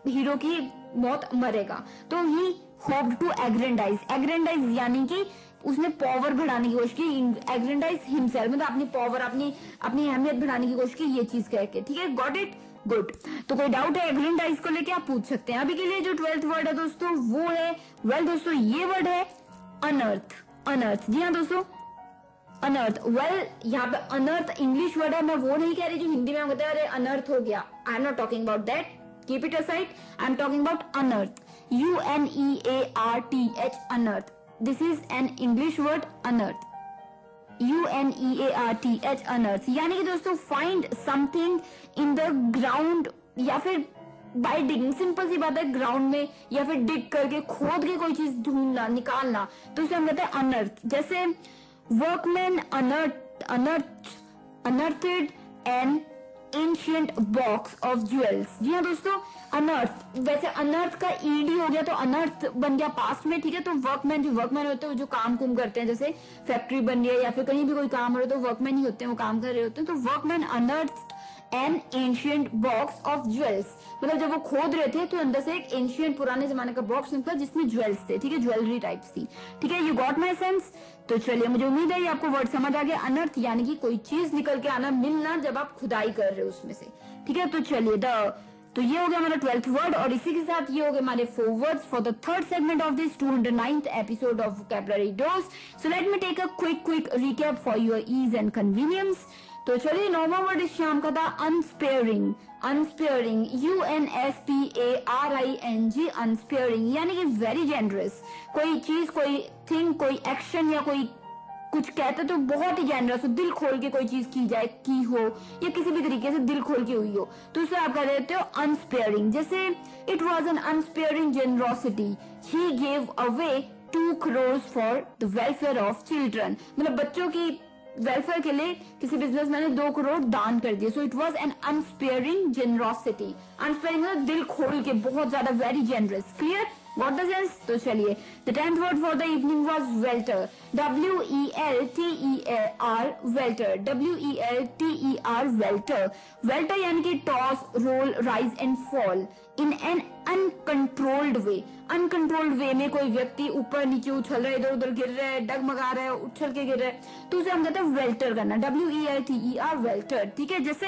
हीरो की मौत मरेगा, तो ही होप्ड टू एग्रेंडाइज। एग्रेंडाइज यानी कि उसने पावर बढ़ाने की कोशिश की, एग्रेंडाइज हिमसेल्फ मतलब अपनी पावर, अपनी अहमियत बढ़ाने की कोशिश की, ये चीज कह के। ठीक है, गॉट इट, गुड। तो कोई डाउट है एग्रेंडाइज को लेके आप पूछ सकते हैं। अभी के लिए जो 12th वर्ड है दोस्तों वो है, वेल दोस्तों ये वर्ड है अनर्थ। अनर्थ, जी हाँ दोस्तों, अनर्थ। वेल यहाँ पे अनर्थ इंग्लिश वर्ड है, मैं वो नहीं कह रही जो हिंदी में हम कहते हैं अरे अनर्थ हो गया। I am not talking about that, keep it aside. I am talking about अनर्थ, UNEARTH, अनर्थ। This is an English word, अनर्थ, UNEARTH, अनर्थ। यानी कि दोस्तों find something in the ground, या फिर बाय डिगिंग, सिंपल सी बात है, ग्राउंड में या फिर डिग करके खोद के कोई चीज ढूंढना, निकालना, तो उसे हम कहते हैं अनर्थ। जैसे workman unearthed an ancient box of jewels. जी हाँ दोस्तों, अनर्थ, वैसे अनर्थ का ईडी हो गया तो अनर्थ बन गया पास्ट में। ठीक है, तो वर्कमैन, जो वर्कमैन होते हैं जो काम कुम करते हैं, जैसे फैक्ट्री बन रही है या फिर कहीं भी कोई काम हो रहा है तो वर्कमैन ही होते हैं, वो काम कर रहे होते हैं। तो वर्कमैन अनर्थ N ancient box of jewels, मतलब जब वो खोद रहे थे तो अंदर से एक एंशिएंट पुराने जमाने का बॉक्स निकला जिसमें ज्वेल्स थे। ठीक है, ज्वेलरी टाइप्स थी। ठीक है, यू गॉट माई सेंस। तो चलिए, मुझे उम्मीद है ये आपको वर्ड समझ आ गया। अनर्थ यानी कि कोई चीज निकल के आना, मिलना, जब आप खुदाई कर रहे हो उसमें से। ठीक है, तो चलिए तो ये हो गया हमारा 12th वर्ड, और इसी के साथ ये हो गए हमारे 4 words for the 3rd segment of this 209th episode of vocabulary dose. So let me take a quick recap for your ease and convenience. तो चलिए, नौवां वर्ड इस शाम का था अनस्पेयरिंग। अनस्पेयरिंग, UNSPARING, अनस्पेयरिंग यानी कि वेरी जेनरस। कोई चीज, कोई थिंग, कोई एक्शन या कोई कुछ कहते तो बहुत ही जेनरस हो, दिल खोल के कोई चीज की जाए, की हो या किसी भी तरीके से दिल खोल के हुई हो, तो उसे आप कह देते हो अनस्पेयरिंग। जैसे it was an unsparing generosity, he gave away 2 crores for the welfare of children. मतलब बच्चों की वेलफेयर के लिए किसी बिजनेसमैन ने 2 करोड़ दान कर दिए। So it was an unsparing generosity. Unsparing मतलब दिल खोल के, बहुत ज्यादा, very generous. Clear, what the sense? तो चलिए, the 10th word for the evening was welter, WELTER, welter, WELTER, welter. Welter यानी कि toss, roll, rise and fall in an uncontrolled way. Uncontrolled way में कोई व्यक्ति ऊपर नीचे उछल रहा है, इधर उधर गिर रहा है, डगमगा रहा है, उछल के गिर रहा है, तो उसे हम कहते हैं वेल्टर करना, WELTER, वेल्टर। ठीक है, जैसे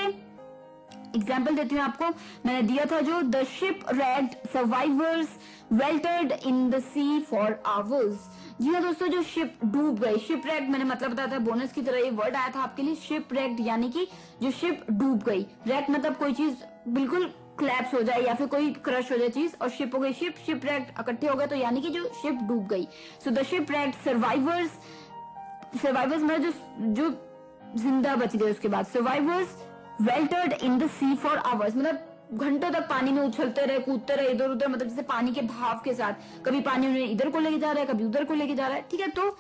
एग्जाम्पल देती हूँ आपको, मैंने दिया था जो, the ship wrecked survivors weltered in the sea for hours. जी हाँ दोस्तों, जो शिप डूब गई, शिप रैग्ड मैंने मतलब बताया था, बोनस की तरह ये वर्ड आया था आपके लिए, शिप रैग्ड यानी कि जो शिप डूब गई। रैग मतलब कोई चीज बिल्कुल क्लैप्स हो जाए या फिर कोई क्रश हो जाए चीज, और शिप हो गई, शिप रैग्ड इकट्ठे हो गए, तो यानी कि जो शिप डूब गई। सो द शिप रैग्ड सर्वाइवर्स मतलब जो जिंदा बच गए उसके बाद, survivors weltered in the sea for hours मतलब घंटों तक पानी में उछलते रहे, कूदते रहे, इधर उधर, मतलब जैसे पानी के भाव के साथ, कभी पानी उन्हें इधर को लेके जा रहा है, कभी उधर को लेके जा रहा है। ठीक है, तो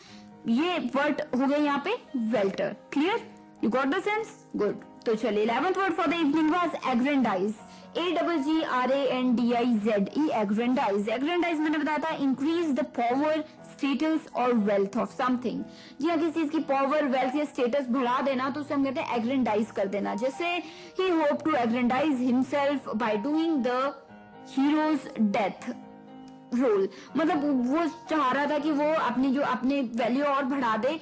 ये वर्ड हो गए यहाँ पे welter. Clear, you got the sense, good. तो चलिए, 11th word for the evening was aggrandise, AGGRANDIZE, aggrandise. Aggrandise मैंने बताया था इंक्रीज द पावर, स्टेटस और वेल्थ ऑफ समथिंग। जी हाँ, किसी चीज की पावर, वेल्थ या स्टेटस बढ़ा देना तो उसे हम कहते हैं एग्रेंडाइज कर देना। जैसे ही hope to aggrandize himself by doing the hero's death role, मतलब वो चाह रहा था कि वो अपनी वैल्यू और बढ़ा दे,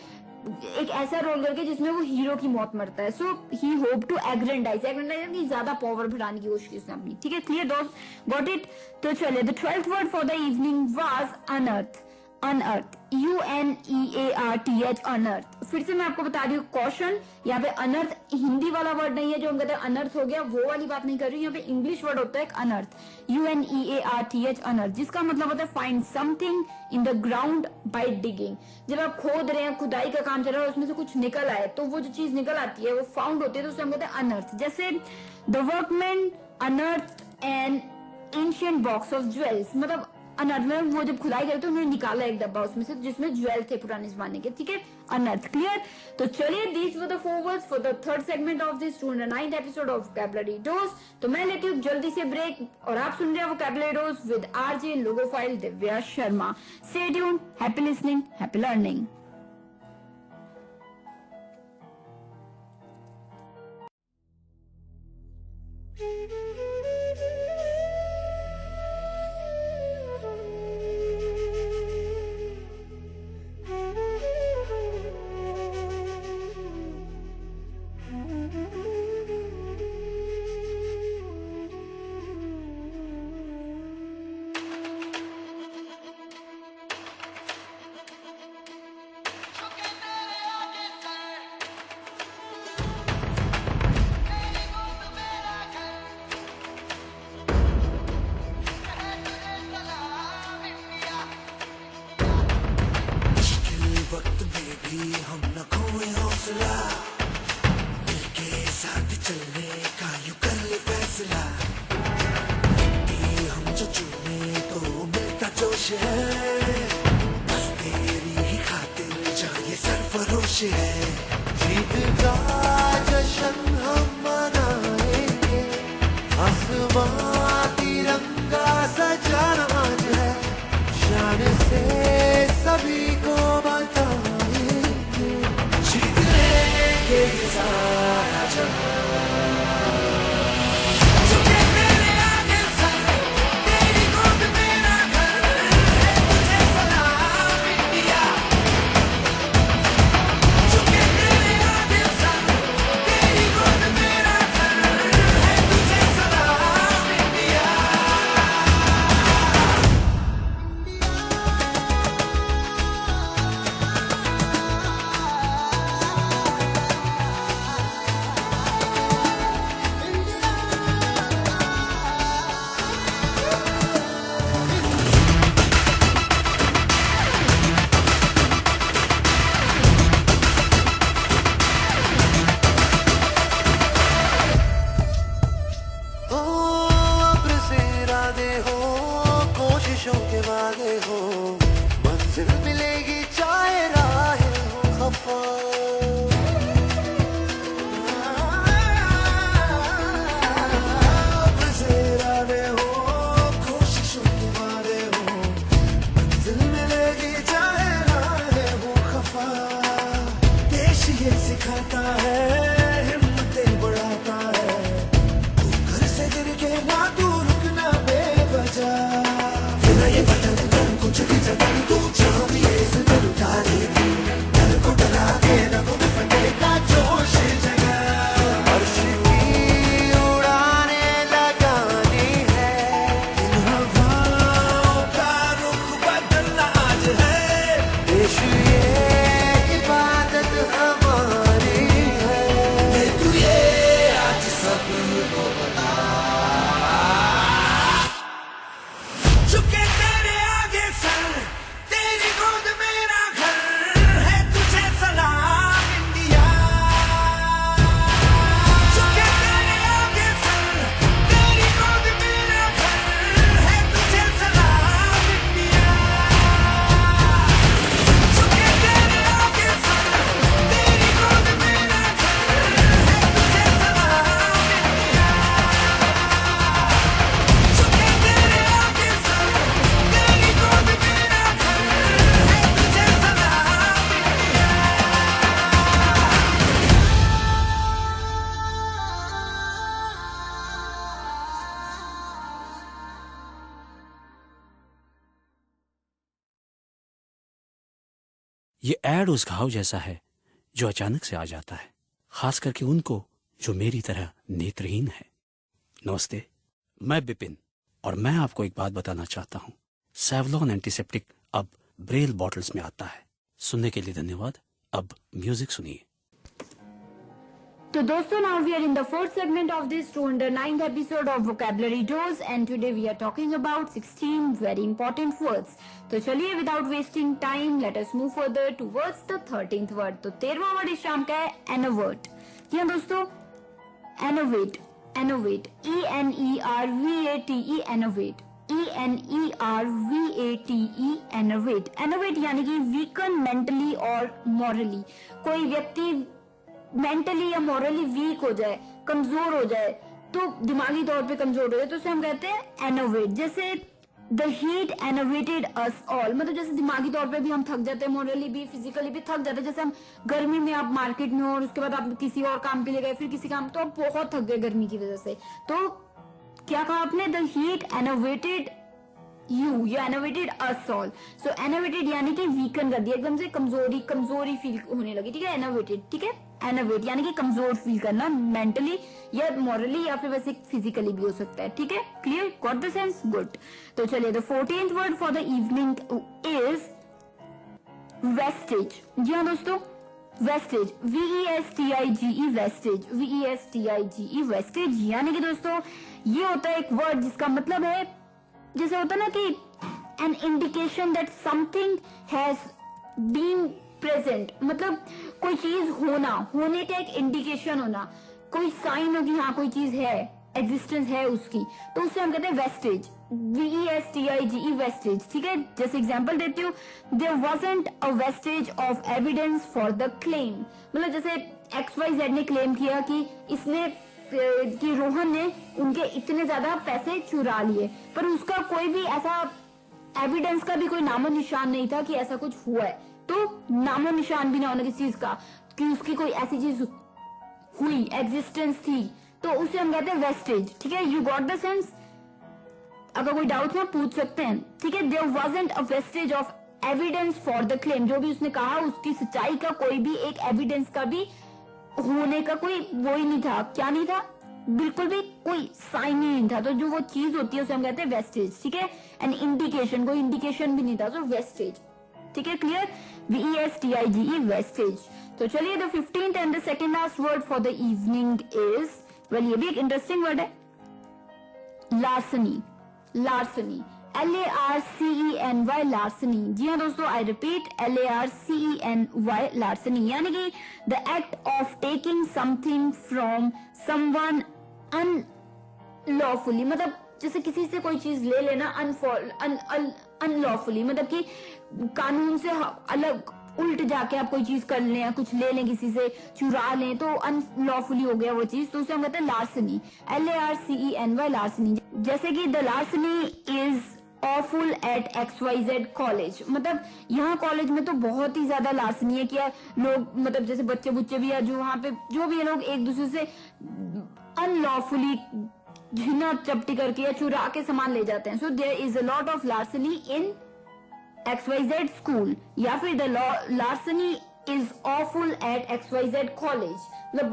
एक ऐसा रोल करके जिसमें वो हीरो की मौत मरता है। सो ही होप टू एग्रेंडाइज की ज्यादा पावर बढ़ाने की कोशिश उसने अपनी। ठीक है, क्लियर दोस्त, गॉट इट। तो चलिए, the 12th word for the evening was unearth. Unearth, UNEARTH, unearth. फिर से मैं आपको बता रही हूँ कॉशन, यहाँ पे अनर्थ हिंदी वाला वर्ड नहीं है जो हम कहते हैं अनर्थ हो गया, वो वाली बात नहीं कर रही हूँ। यहाँ पे इंग्लिश वर्ड होता है एक अनर्थ, UNEARTH अनर्थ, जिसका मतलब होता है find something in the ground by digging. जब आप खोद रहे हैं, खुदाई का काम चल रहा है, उसमें से कुछ निकल आए तो वो जो चीज निकल आती है वो फाउंड होती है, तो उसे हम कहते हैं अनर्थ। जैसे द वर्कमैन अनर्थ N ancient box of jewels, मतलब अनर्थ में वो जब खुदाई करे तो उन्होंने निकाला एक डब्बा उसमें से जिसमें ज्वेल थे पुराने जमाने के, ठीक है, अनर्थ। क्लियर? तो चलिए, these were the 4 words for the third segment of this 209th episode of vocabulary dose. तो मैं लेती हूँ जल्दी से ब्रेक और आप सुन रहे हैं vocabulary dose with RJ logophile Divya Sharma. Stay tuned, happy listening, happy learning. जीत का जश्न हम मनाएंगे, आसमां तिरंगा सजाना आज है, शान से सभी को बताएंगे, जीत लेंगे ये सारा जहां। मिलेगी चाहे राहें हो खफा, से इरादे हो, कोशिशों के वादे हो, मंजिल मिलेगी चाहे राहें हो खफा। देश ये सिखाता है, हिम्मतें बढ़ाता है, तू घर से गिर के ना तू रुकना बेवजह, फिर ये बदल कर कुछ भी जगह तू चाहिए इस दिल उतारे, दिल को डरा के रगों में फटेगा जोश जगा, अर्श की उड़ाने लगानी है, इन हवाओं का रुख बदलना आज है, देश ये इबादत हमारी है, तू ये आज सबको बता, चुके तेरे आगे सर, तेरी गोद मेरा घर है, तुझे सलाम इंडिया, चुके तेरे आगे सर, तेरी गोद मेरा घर है, तुझे सलाम इंडिया, चुके तेरे आगे सर, तेरी गोद मेरा घर है, तुझे सलाम इंडिया, चुके तेरे आगे सर, तेरी गोद मेरा घर है, तुझे सलाम इंडिया। ये ऐड उस घाव जैसा है जो अचानक से आ जाता है, खास करके उनको जो मेरी तरह नेत्रहीन है। नमस्ते, मैं बिपिन और मैं आपको एक बात बताना चाहता हूँ। सेवलॉन एंटीसेप्टिक अब ब्रेल बॉटल्स में आता है। सुनने के लिए धन्यवाद। अब म्यूजिक सुनिए। तो दोस्तों, now we are in the fourth segment of this 209th episode of Vocabulary Dose and today we are talking about 16 very important words. तो चलिए without wasting time let us move further towards the 13th word. तो 13वां word इस शाम का है एनोवेट। जी हाँ दोस्तों, एनोवेट, एनोवेट, ENERVATE, एनोवेट, ENERVATE, एनोवेट। एनोवेट यानी कि वीकन मेंटली और मॉरली, कोई व्यक्ति मेंटली या मॉरली वीक हो जाए, कमजोर हो जाए, तो दिमागी तौर पे कमजोर हो जाए, तो उसे हम कहते हैं एनोवेट। जैसे the heat enervated us all, मतलब जैसे दिमागी तौर पे भी हम थक जाते हैं, मॉरली भी, फिजिकली भी थक जाते हैं। जैसे हम गर्मी में, आप मार्केट में हो और उसके बाद आप किसी और काम के लिए गए, फिर किसी काम, तो आप बहुत थक गए गर्मी की वजह से, तो क्या कहा आपने? The heat enervated you enervated us all. So enervated यानी कि वीकन कर दिया, एकदम से कमजोरी फील होने लगी, ठीक है, एनोवेटेड, ठीक है। एनोवेट यानी कि कमजोर फील करना, मेंटली या मॉरली या फिर वैसे फिजिकली भी हो सकता है, ठीक है, clear, got the sense, good. तो चलिए, the 14th word for the evening is vestige. जी हाँ दोस्तों, vestige, VESTIGE, vestige, VESTIGE, vestige यानी कि दोस्तों ये होता है एक वर्ड जिसका मतलब है, जैसे होता है ना कि an indication that something has been present, मतलब कोई चीज होने का एक इंडिकेशन होना, कोई साइन हो कि हाँ कोई चीज है, एग्जिस्टेंस है उसकी, तो उससे हम कहते हैं वेस्टेज, VESTIGE, वेस्टेज, ठीक है। जैसे एग्जांपल देती हूँ, there wasn't a vestige of evidence for the claim, मतलब जैसे XYZ ने क्लेम किया कि कि रोहन ने उनके इतने ज्यादा पैसे चुरा लिए, पर उसका कोई भी ऐसा एविडेंस का भी कोई नामो निशान नहीं था कि ऐसा कुछ हुआ है। तो नामो निशान भी ना होने किसी चीज का कि उसकी कोई ऐसी चीज हुई, एग्जिस्टेंस थी, तो उसे हम कहते हैं वेस्टेज, ठीक है। You got the sense? अगर कोई डाउट है पूछ सकते हैं, ठीक है। There wasn't a vestige of evidence for the claim, जो भी उसने कहा उसकी सच्चाई का कोई भी एक एविडेंस का भी होने का कोई वो ही नहीं था, क्या नहीं था, बिल्कुल भी कोई साइन ही नहीं था। तो जो वो चीज होती है उसे हम कहते हैं वेस्टेज, ठीक है। एन इंडिकेशन, कोई इंडिकेशन भी नहीं था, तो वेस्टेज, ठीक है, क्लियर, VESTIGE, वेस्टेज। तो चलिए, the 15th and the second last word for the evening is, well ये भी एक इंटरेस्टिंग वर्ड है, लार्सनी, लार्सनी, LARCENY, लार्सनी। जी हाँ दोस्तों, आई रिपीट, LARCENY, लार्सनी यानी कि the act of taking something from someone unlawfully, मतलब जैसे किसी से कोई चीज ले लेना अनलॉफुली, मतलब कि कानून से अलग उल्ट जाके आप कोई चीज कर लें या कुछ ले लें, किसी से चुरा लें, तो अनलॉफुली हो गया वो चीज, तो उसे हम कहते हैं लार्सनी, LARCENY, लार्सनी। जैसे कि the larceny is awful at XYZ college, मतलब यहाँ कॉलेज में तो बहुत ही ज्यादा लार्सनी है, क्या लोग, मतलब जैसे बच्चे बुच्चे भी है जो वहाँ पे जो भी है, लोग एक दूसरे से अनलॉफुली झिना चपटी करके या चुरा के सामान ले जाते हैं। So there is a lot of larceny in XYZ school, या फिर the larceny is awful at XYZ college, मतलब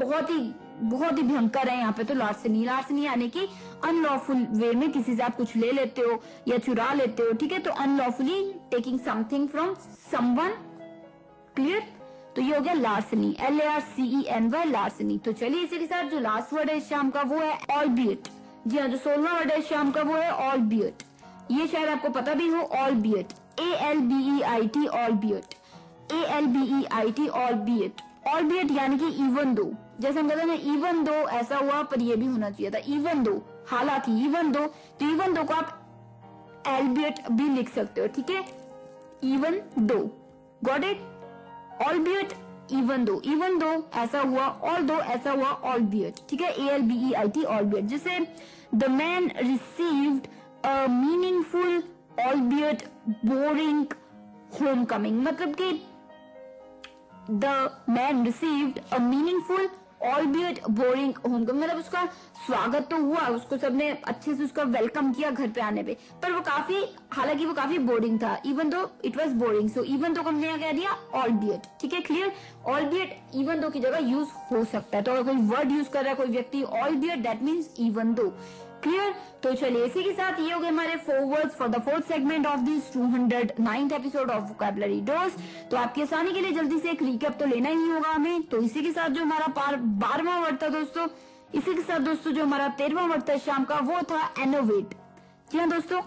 बहुत ही भयंकर है यहाँ पे। तो लार्सनी, लार्सनी यानी कि अनलॉफुल वे में किसी से आप कुछ ले लेते हो या चुरा लेते हो, ठीक है, तो unlawfully taking something from someone, clear. तो ये हो गया लार्सनी, LARCENY, लार्सनी। तो चलिए, इसी के साथ जो लास्ट वर्ड है इस शाम का वो है ऑलबियट। जी हाँ, जो 16वां वर्ड है इस शाम का वो है ऑलबियट। ये शायद आपको पता भी हो, ऑलबियट, ALBEIT, ऑलबियट, ALBEIT, ऑलबियट। ऑलबियट यानी कि इवन दो, जैसे हम कहते हैं ना, इवन दो ऐसा हुआ पर ये भी होना चाहिए था, इवन दो, हालांकि, इवन दो, तो इवन दो को आप एल्बियट भी लिख सकते हो, ठीक है, even though, got it, ऑलबियट, even though ऐसा हुआ, ऑल दो ऐसा हुआ, ऑलबियट, ठीक है, ALBEIT, ऑलबियट। जैसे the man received a meaningful albeit boring homecoming, मतलब कि the man received a meaningful albeit boring homecoming, मतलब उसका स्वागत तो हुआ, उसको सबने अच्छे से उसका वेलकम किया घर पे आने पे, पर वो हालांकि वो काफी बोरिंग था, even though it was boring. So even though को हमने कह दिया ऑलबियट, ठीक है, क्लियर। ऑलबियट इवन दो की जगह यूज हो सकता है, तो अगर कोई वर्ड यूज कर रहा है कोई व्यक्ति albeit, that means even though, clear? तो चलिए इसी के साथ ये हो गए हमारे 4 words for the 4th segment of this 209th episode of vocabulary dose. तो आपकी आसानी के लिए जल्दी से एक रिकैप तो लेना ही होगा हमें। तो इसी के साथ जो हमारा 12वां वर्ड था दोस्तों, इसी के साथ दोस्तों जो हमारा 13वां वर्ड था शाम का, वो था एनोवेट। जी हाँ दोस्तों,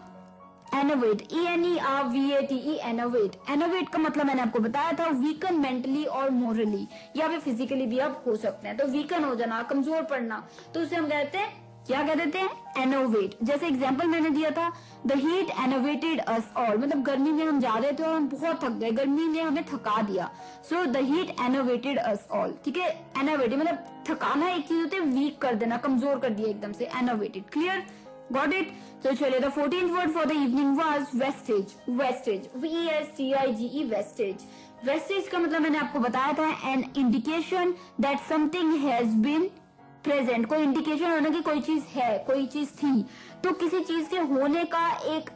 एनोवेट, ENERVATE, एनोवेट। एनोवेट का मतलब मैंने आपको बताया था वीकन मेंटली और मोरली, या फिर फिजिकली भी आप हो सकते हैं। तो वीकन हो जाना, कमजोर पड़ना, तो उसे हम कहते हैं, क्या कह देते हैं? एनोवेट। जैसे एग्जांपल मैंने दिया था, the heat enervated us all, मतलब गर्मी में हम जा रहे थे और हम बहुत थक गए, गर्मी ने हमें थका दिया। So the heat enervated us all, ठीक है। एनोवेटेड मतलब थकाना एक चीज होती है, वीक कर देना, कमजोर कर दिया एकदम से, एनोवेटेड। क्लियर? Got it? तो चलिए, the 14th word for the evening was vestige. Vestige, VESTIGE, vestige. Vestige का मतलब मैंने आपको बताया था, an indication that something has been present. कोई इंडिकेशन होना कि कोई चीज है, कोई चीज थी, तो किसी चीज के होने का एक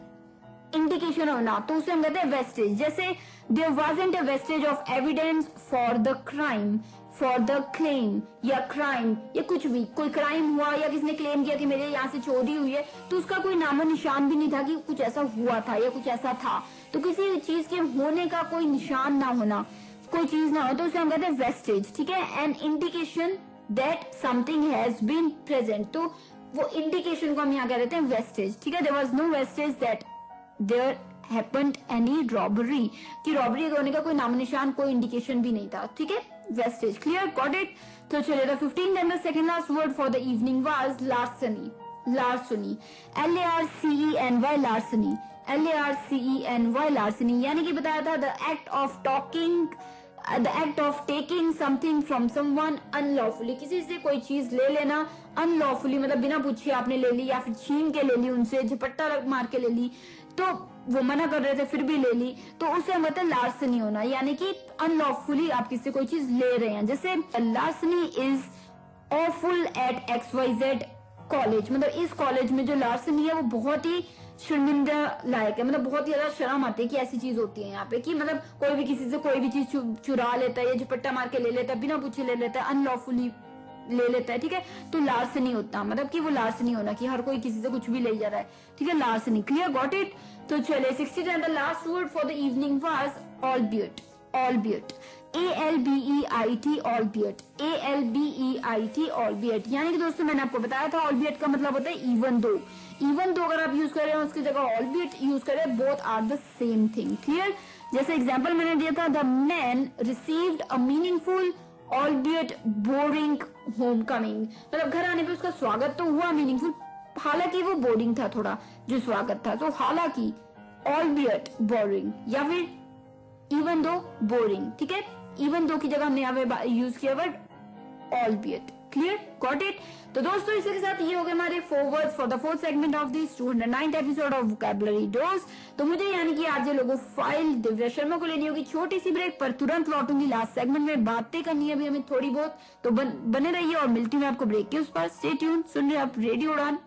इंडिकेशन होना, तो उसे हम कहते हैं वेस्टेज। जैसे there wasn't a vestige of evidence for the crime, for the claim, या क्राइम, या कुछ भी, कोई क्राइम हुआ या किसी ने क्लेम किया कि मेरे यहाँ से चोरी हुई है, तो उसका कोई नामो निशान भी नहीं था कि कुछ ऐसा हुआ था या कुछ ऐसा था। तो किसी चीज के होने का कोई निशान ना होना, कोई चीज ना हो, तो उसे हम कहते हैं वेस्टेज, ठीक है। An indication that something has been present, तो वो इंडिकेशन को हम यहाँ कह देते हैं वेस्टेज, ठीक है। There was no vestige that there happened any robbery, कि रॉबरी होने का कोई नाम निशान, कोई इंडिकेशन भी नहीं था, ठीक है। वेस्टेज। क्लियर? Got it? तो चलिए, the 15th and the second last word for the evening was larceny. Larceny, LARCENY, larceny, LARCENY, larceny, यानी कि बताया था the act of talking, the act of taking something from someone unlawfully, किसी से कोई चीज ले लेना अनलॉफुली, मतलब बिना पूछे आपने ले ली, या फिर छीन के ले ली, उनसे झपट्टा मार के ले ली, तो वो मना कर रहे थे फिर भी ले ली, तो उसे हम कहते हैं लार्सनी होना, यानी कि अनलॉफुली आप किसी कोई चीज ले रहे हैं। जैसे larceny is awful at XYZ college, मतलब इस कॉलेज में जो लार्सनी है वो बहुत ही शर्मिंदा लायक है, मतलब बहुत ही ज्यादा शर्म आती है कि ऐसी चीज होती है यहाँ पे, कि मतलब कोई भी किसी से कोई भी चीज चुरा लेता है या झपट्टा मार के ले लेता है, बिना पूछे ले लेता है, अनलॉफुली ले लेता है, ठीक है। तो लार्सनी होता है, मतलब कि वो लार्सनी होना कि हर कोई किसी से कुछ भी ले जा रहा है, ठीक है, लार्सनी। क्लियर? Got it? तो चले 60th and the last word for the evening was albeit. Albeit, ALBEIT, albeit, ALBEIT, albeit, यानी कि दोस्तों मैंने आपको बताया था ऑलबियट का मतलब होता है इवन दो। इवन दो अगर आप यूज कर रहे हैं उसकी जगह ऑलबियट यूज कर रहे हैं, both are the same thing. Clear? जैसे एग्जांपल मैंने दिया था, the man received a meaningful albeit boring homecoming, मतलब घर आने पे उसका स्वागत तो हुआ मीनिंगफुल, हालांकि वो बोरिंग था थोड़ा जो स्वागत था, तो हालांकि ऑलबियट बोरिंग, या फिर इवन दो बोरिंग, ठीक है। इवन दो की जगह हमने यहाँ पे यूज किया वर्ड ऑलबियट। क्लियर? Got it? तो दोस्तों इसी के साथ ये हो गए हमारे 4 words for the 4th segment of this 209th episode of vocabulary dose. तो मुझे यानी कि आज ये लोगों फाइल दिव्या शर्मा को लेनी होगी छोटी सी ब्रेक, पर तुरंत लौटूंगी लास्ट सेगमेंट में, बातें करनी है अभी हमें थोड़ी बहुत, तो बने रहिए और मिलती हूँ आपको ब्रेक के उस पर। स्टे ट्यून, सुन रहे आप रेडियो उड़ान।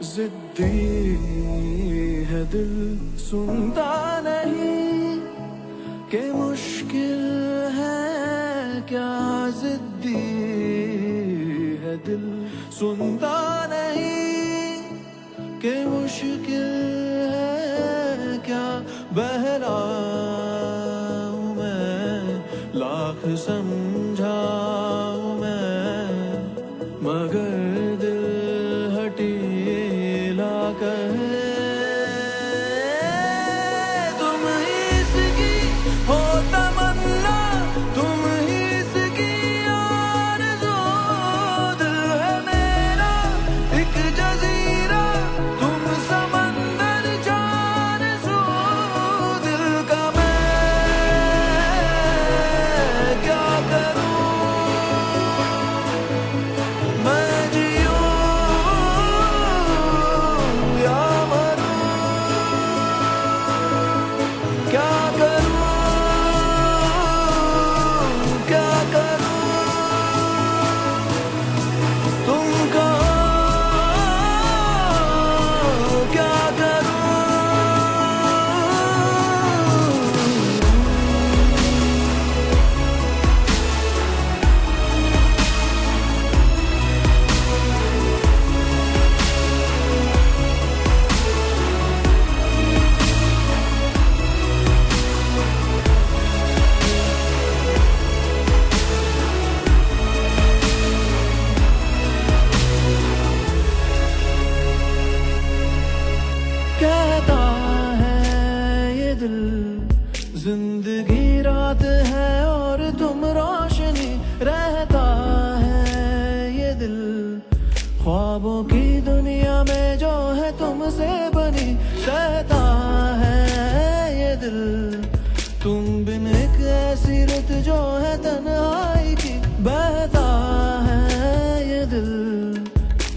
जिद्दी है दिल, सुनता नहीं कि मुश्किल है क्या, जिद्दी है दिल, सुनता नहीं कि मुश्किल है क्या, बहरा हूँ मैं, लाख समझाऊं मैं, मगर दिल हटीला कहे, तुम ही इसकी हो तमन्ना, तुम ही इसकी आरज़ू, दिल है मेरा एक जज़ीरा, तुम समंदर जानसू, दिल का मैं क्या करूं, जिंदगी रात है और तुम रोशनी, रहता है ये दिल ख्वाबों की दुनिया में जो है तुमसे बनी, सहता है ये दिल। तुम बिन एक ऐसी रुत जो है तन्हाई की, बहता है ये दिल।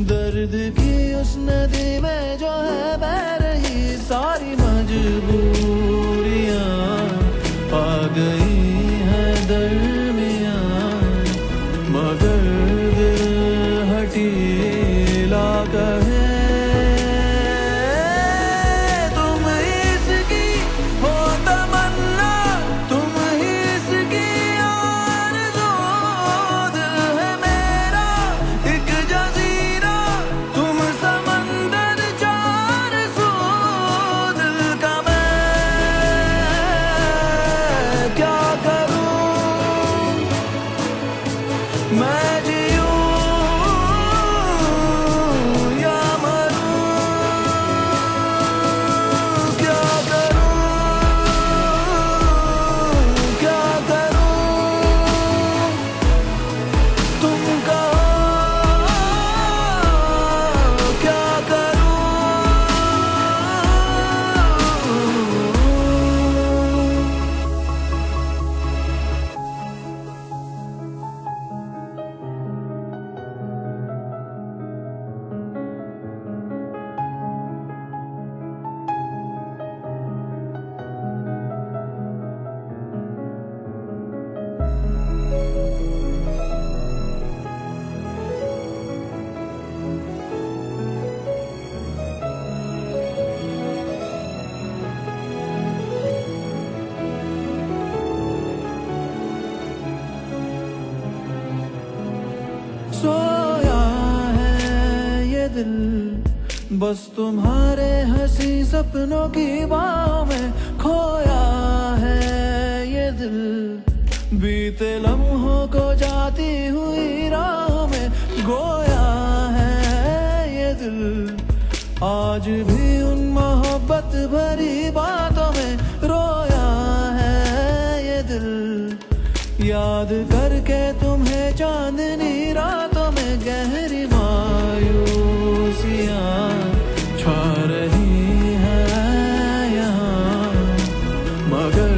दर्द की उस नदी में जो है बह रही सारी मजबूरियां, आ गई है दरमियां, मगर दिल हटीला कहे। तुम इसकी हो तमन्ना, तुम इसकी आरज़ू, दिल है मेरा एक जज़ीरा, तुम समंदर चार सू, दिल का मैं क्या करूं, मैं जीऊं या मरूं, क्या करूं, क्या करूं, तुम कहो क्या करूं। सोया है ये दिल बस तुम्हारे हंसी सपनों की बाहों में, खोया है ये दिल बीते लम्हों को जाती हुई राहों में, गोया है ये दिल। आज भी उन मोहब्बत भरी बातों में रोया है ये दिल, याद करके तुम्हें चांदनी रातों में गहरी मायूसियां छा रही हैं यहाँ, मगर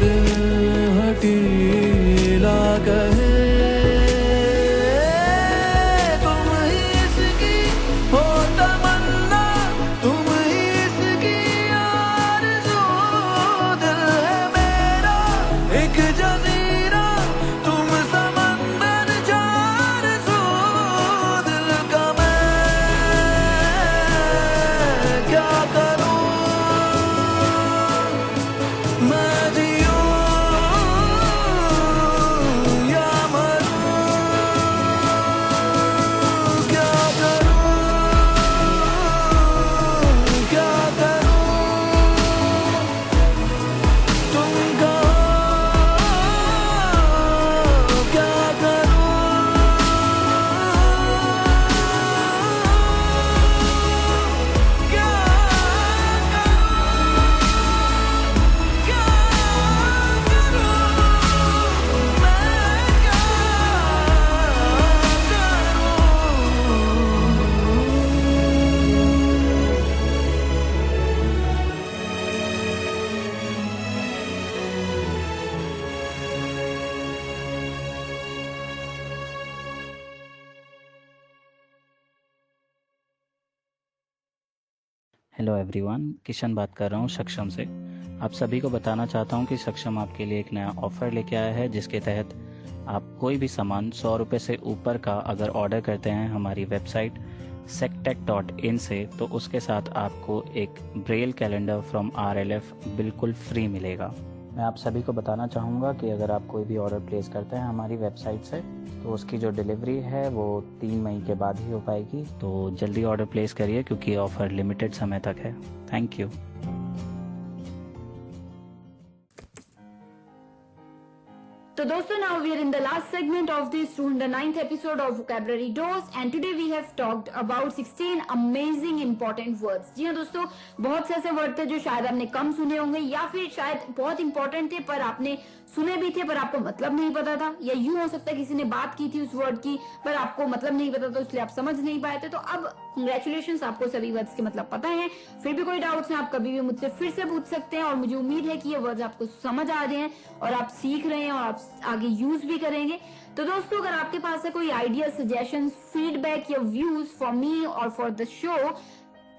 दिल हटीला कहे। तुम ही इसकी हो तमन्ना, तुम ही इसकी आरज़ू, दिल है मेरा एक जज़ीरा, तुम समंदर चार सू, दिल का मैं क्या करूं, मैं जीऊं या मरूं, क्या करूं, क्या करूं, तुम कहो क्या करूं, क्या हेलो एवरीवन, किशन बात कर रहा हूँ सक्षम से। आप सभी को बताना चाहता हूँ कि सक्षम आपके लिए एक नया ऑफर लेके आया है, जिसके तहत आप कोई भी सामान 100 रुपये से ऊपर का अगर ऑर्डर करते हैं हमारी वेबसाइट sectech.in से, तो उसके साथ आपको एक ब्रेल कैलेंडर फ्रॉम RLF बिल्कुल फ्री मिलेगा। मैं आप सभी को बताना चाहूँगा कि अगर आप कोई भी ऑर्डर प्लेस करते हैं हमारी वेबसाइट से, तो उसकी जो डिलीवरी है वो 3 मई के बाद ही हो पाएगी। तो जल्दी ऑर्डर प्लेस करिए क्योंकि ऑफ़र लिमिटेड समय तक है। Thank you. So दोस्तों, now we are in the last segment of this 209th episode of Vocabulary Dose and today we have talked about 16 amazing important words. जी हाँ दोस्तों, बहुत से ऐसे वर्ड थे जो शायद आपने कम सुने होंगे या फिर शायद बहुत इंपॉर्टेंट थे पर आपने सुने भी थे पर आपको मतलब नहीं पता था, या यूं हो सकता है किसी ने बात की थी उस वर्ड की पर आपको मतलब नहीं पता था इसलिए आप समझ नहीं पाए थे। तो अब कंग्रेचुलेशंस, आपको सभी वर्ड्स के मतलब पता है। फिर भी कोई डाउट्स है आप कभी भी मुझसे फिर से पूछ सकते हैं और मुझे उम्मीद है कि ये वर्ड्स आपको समझ आ रहे हैं और आप सीख रहे हैं और आप आगे यूज भी करेंगे। तो दोस्तों, अगर आपके पास है कोई आइडिया, सजेशन, फीडबैक या व्यूज फॉर मी और for the show,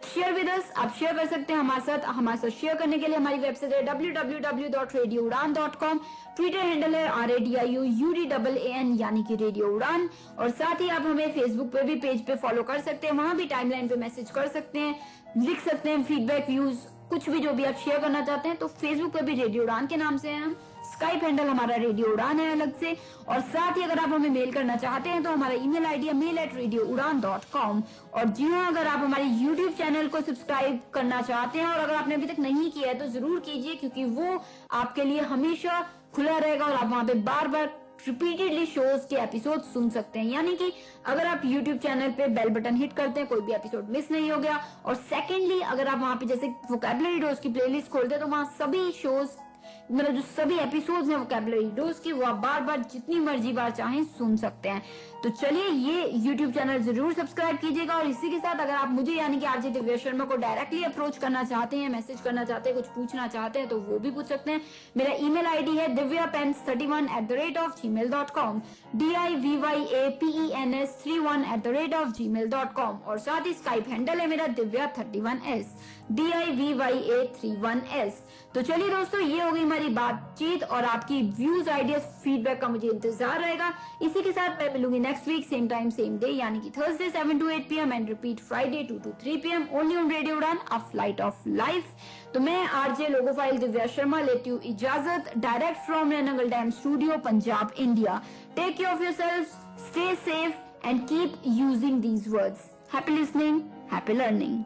share with us, आप शेयर कर सकते हैं हमारे साथ शेयर करने के लिए हमारी वेबसाइट है www.radioudan.com, ट्विटर हैंडल है RADIOUDAAN यानी कि रेडियो उड़ान, और साथ ही आप हमें फेसबुक पे भी पेज पे फॉलो कर सकते हैं, वहां भी टाइमलाइन पे मैसेज कर सकते हैं, लिख सकते हैं फीडबैक, व्यूज, कुछ भी जो भी आप शेयर करना चाहते हैं। तो फेसबुक पे भी रेडियो उड़ान के नाम से है हम, स्काइप हैंडल हमारा रेडियो उड़ान है अलग से, और साथ ही अगर आप हमें मेल करना चाहते हैं तो हमारा ईमेल आईडी है mail@radioudan.com। और जी हाँ, अगर आप हमारे YouTube चैनल को सब्सक्राइब करना चाहते हैं और अगर आपने अभी तक नहीं किया है तो जरूर कीजिए, क्योंकि वो आपके लिए हमेशा खुला रहेगा और आप वहाँ पे बार बार रिपीटेडली शोज के एपिसोड सुन सकते हैं। यानी कि अगर आप YouTube चैनल पे बेल बटन हिट करते हैं कोई भी एपिसोड मिस नहीं हो गया। और सेकेंडली, अगर आप वहाँ पे जैसे वोकैबुलरी डोज की प्लेलिस्ट खोलते हैं तो वहाँ सभी शोज, मतलब जो सभी एपिसोड्स हैं वोकैबुलरी डोज की, वो आप बार बार जितनी मर्जी बार चाहें सुन सकते हैं। तो चलिए, ये YouTube चैनल जरूर सब्सक्राइब कीजिएगा। और इसी के साथ अगर आप मुझे यानी कि आरजे दिव्या शर्मा को डायरेक्टली अप्रोच करना चाहते हैं, मैसेज करना चाहते हैं, कुछ पूछना चाहते हैं तो वो भी पूछ सकते हैं। मेरा ईमेल आईडी है divyapens31@gmail.com, divyapens31@gmail.com, और साथ ही स्काइप हैंडल है मेरा divya31s, DIVYA31s। तो चलिए दोस्तों, ये हो गई हमारी बातचीत और आपकी व्यूज, आइडियाज, फीडबैक का मुझे इंतजार रहेगा। इसी के साथ मैं मिलूंगी next week same time same day, यानी कि Thursday 7 to 8 PM and repeat Friday 2 to 3 PM only on radio Udaan, a flight of life. तो मैं आरजे लोगोफाइल दिव्या शर्मा लेती हूँ इजाजत, डायरेक्ट फ्रॉम रेनगल डैम studio, Punjab, India. Take care of yourself, stay safe and keep using these words. Happy listening, happy learning.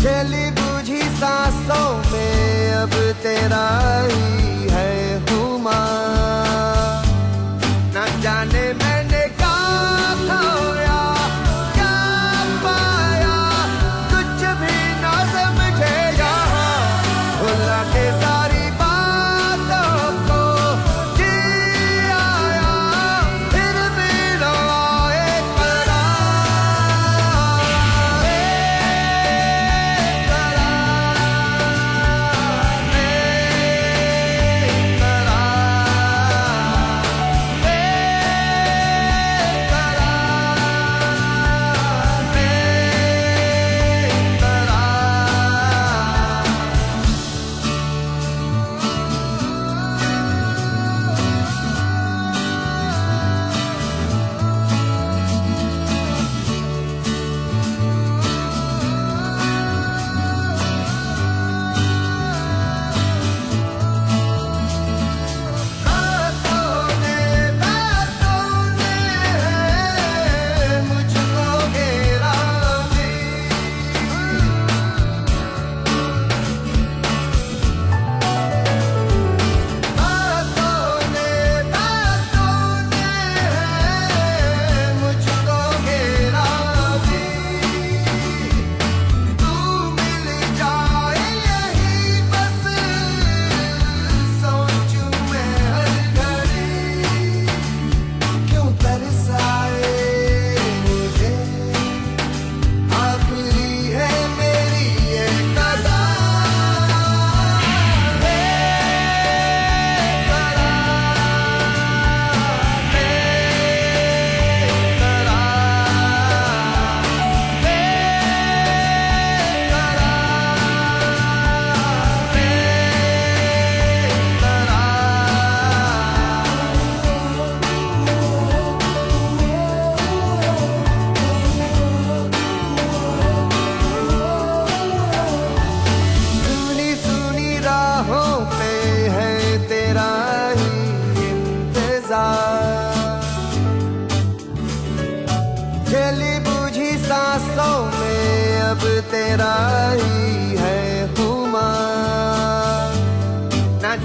जली बुझी सांसों में अब तेरा ही है खुमार, न जाने मैंने क्या खोया क्या पाया, कुछ भी ना समझे यहाँ, भुला के सारी बातों को जी आया, फिर भी न आए करार।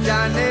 जाने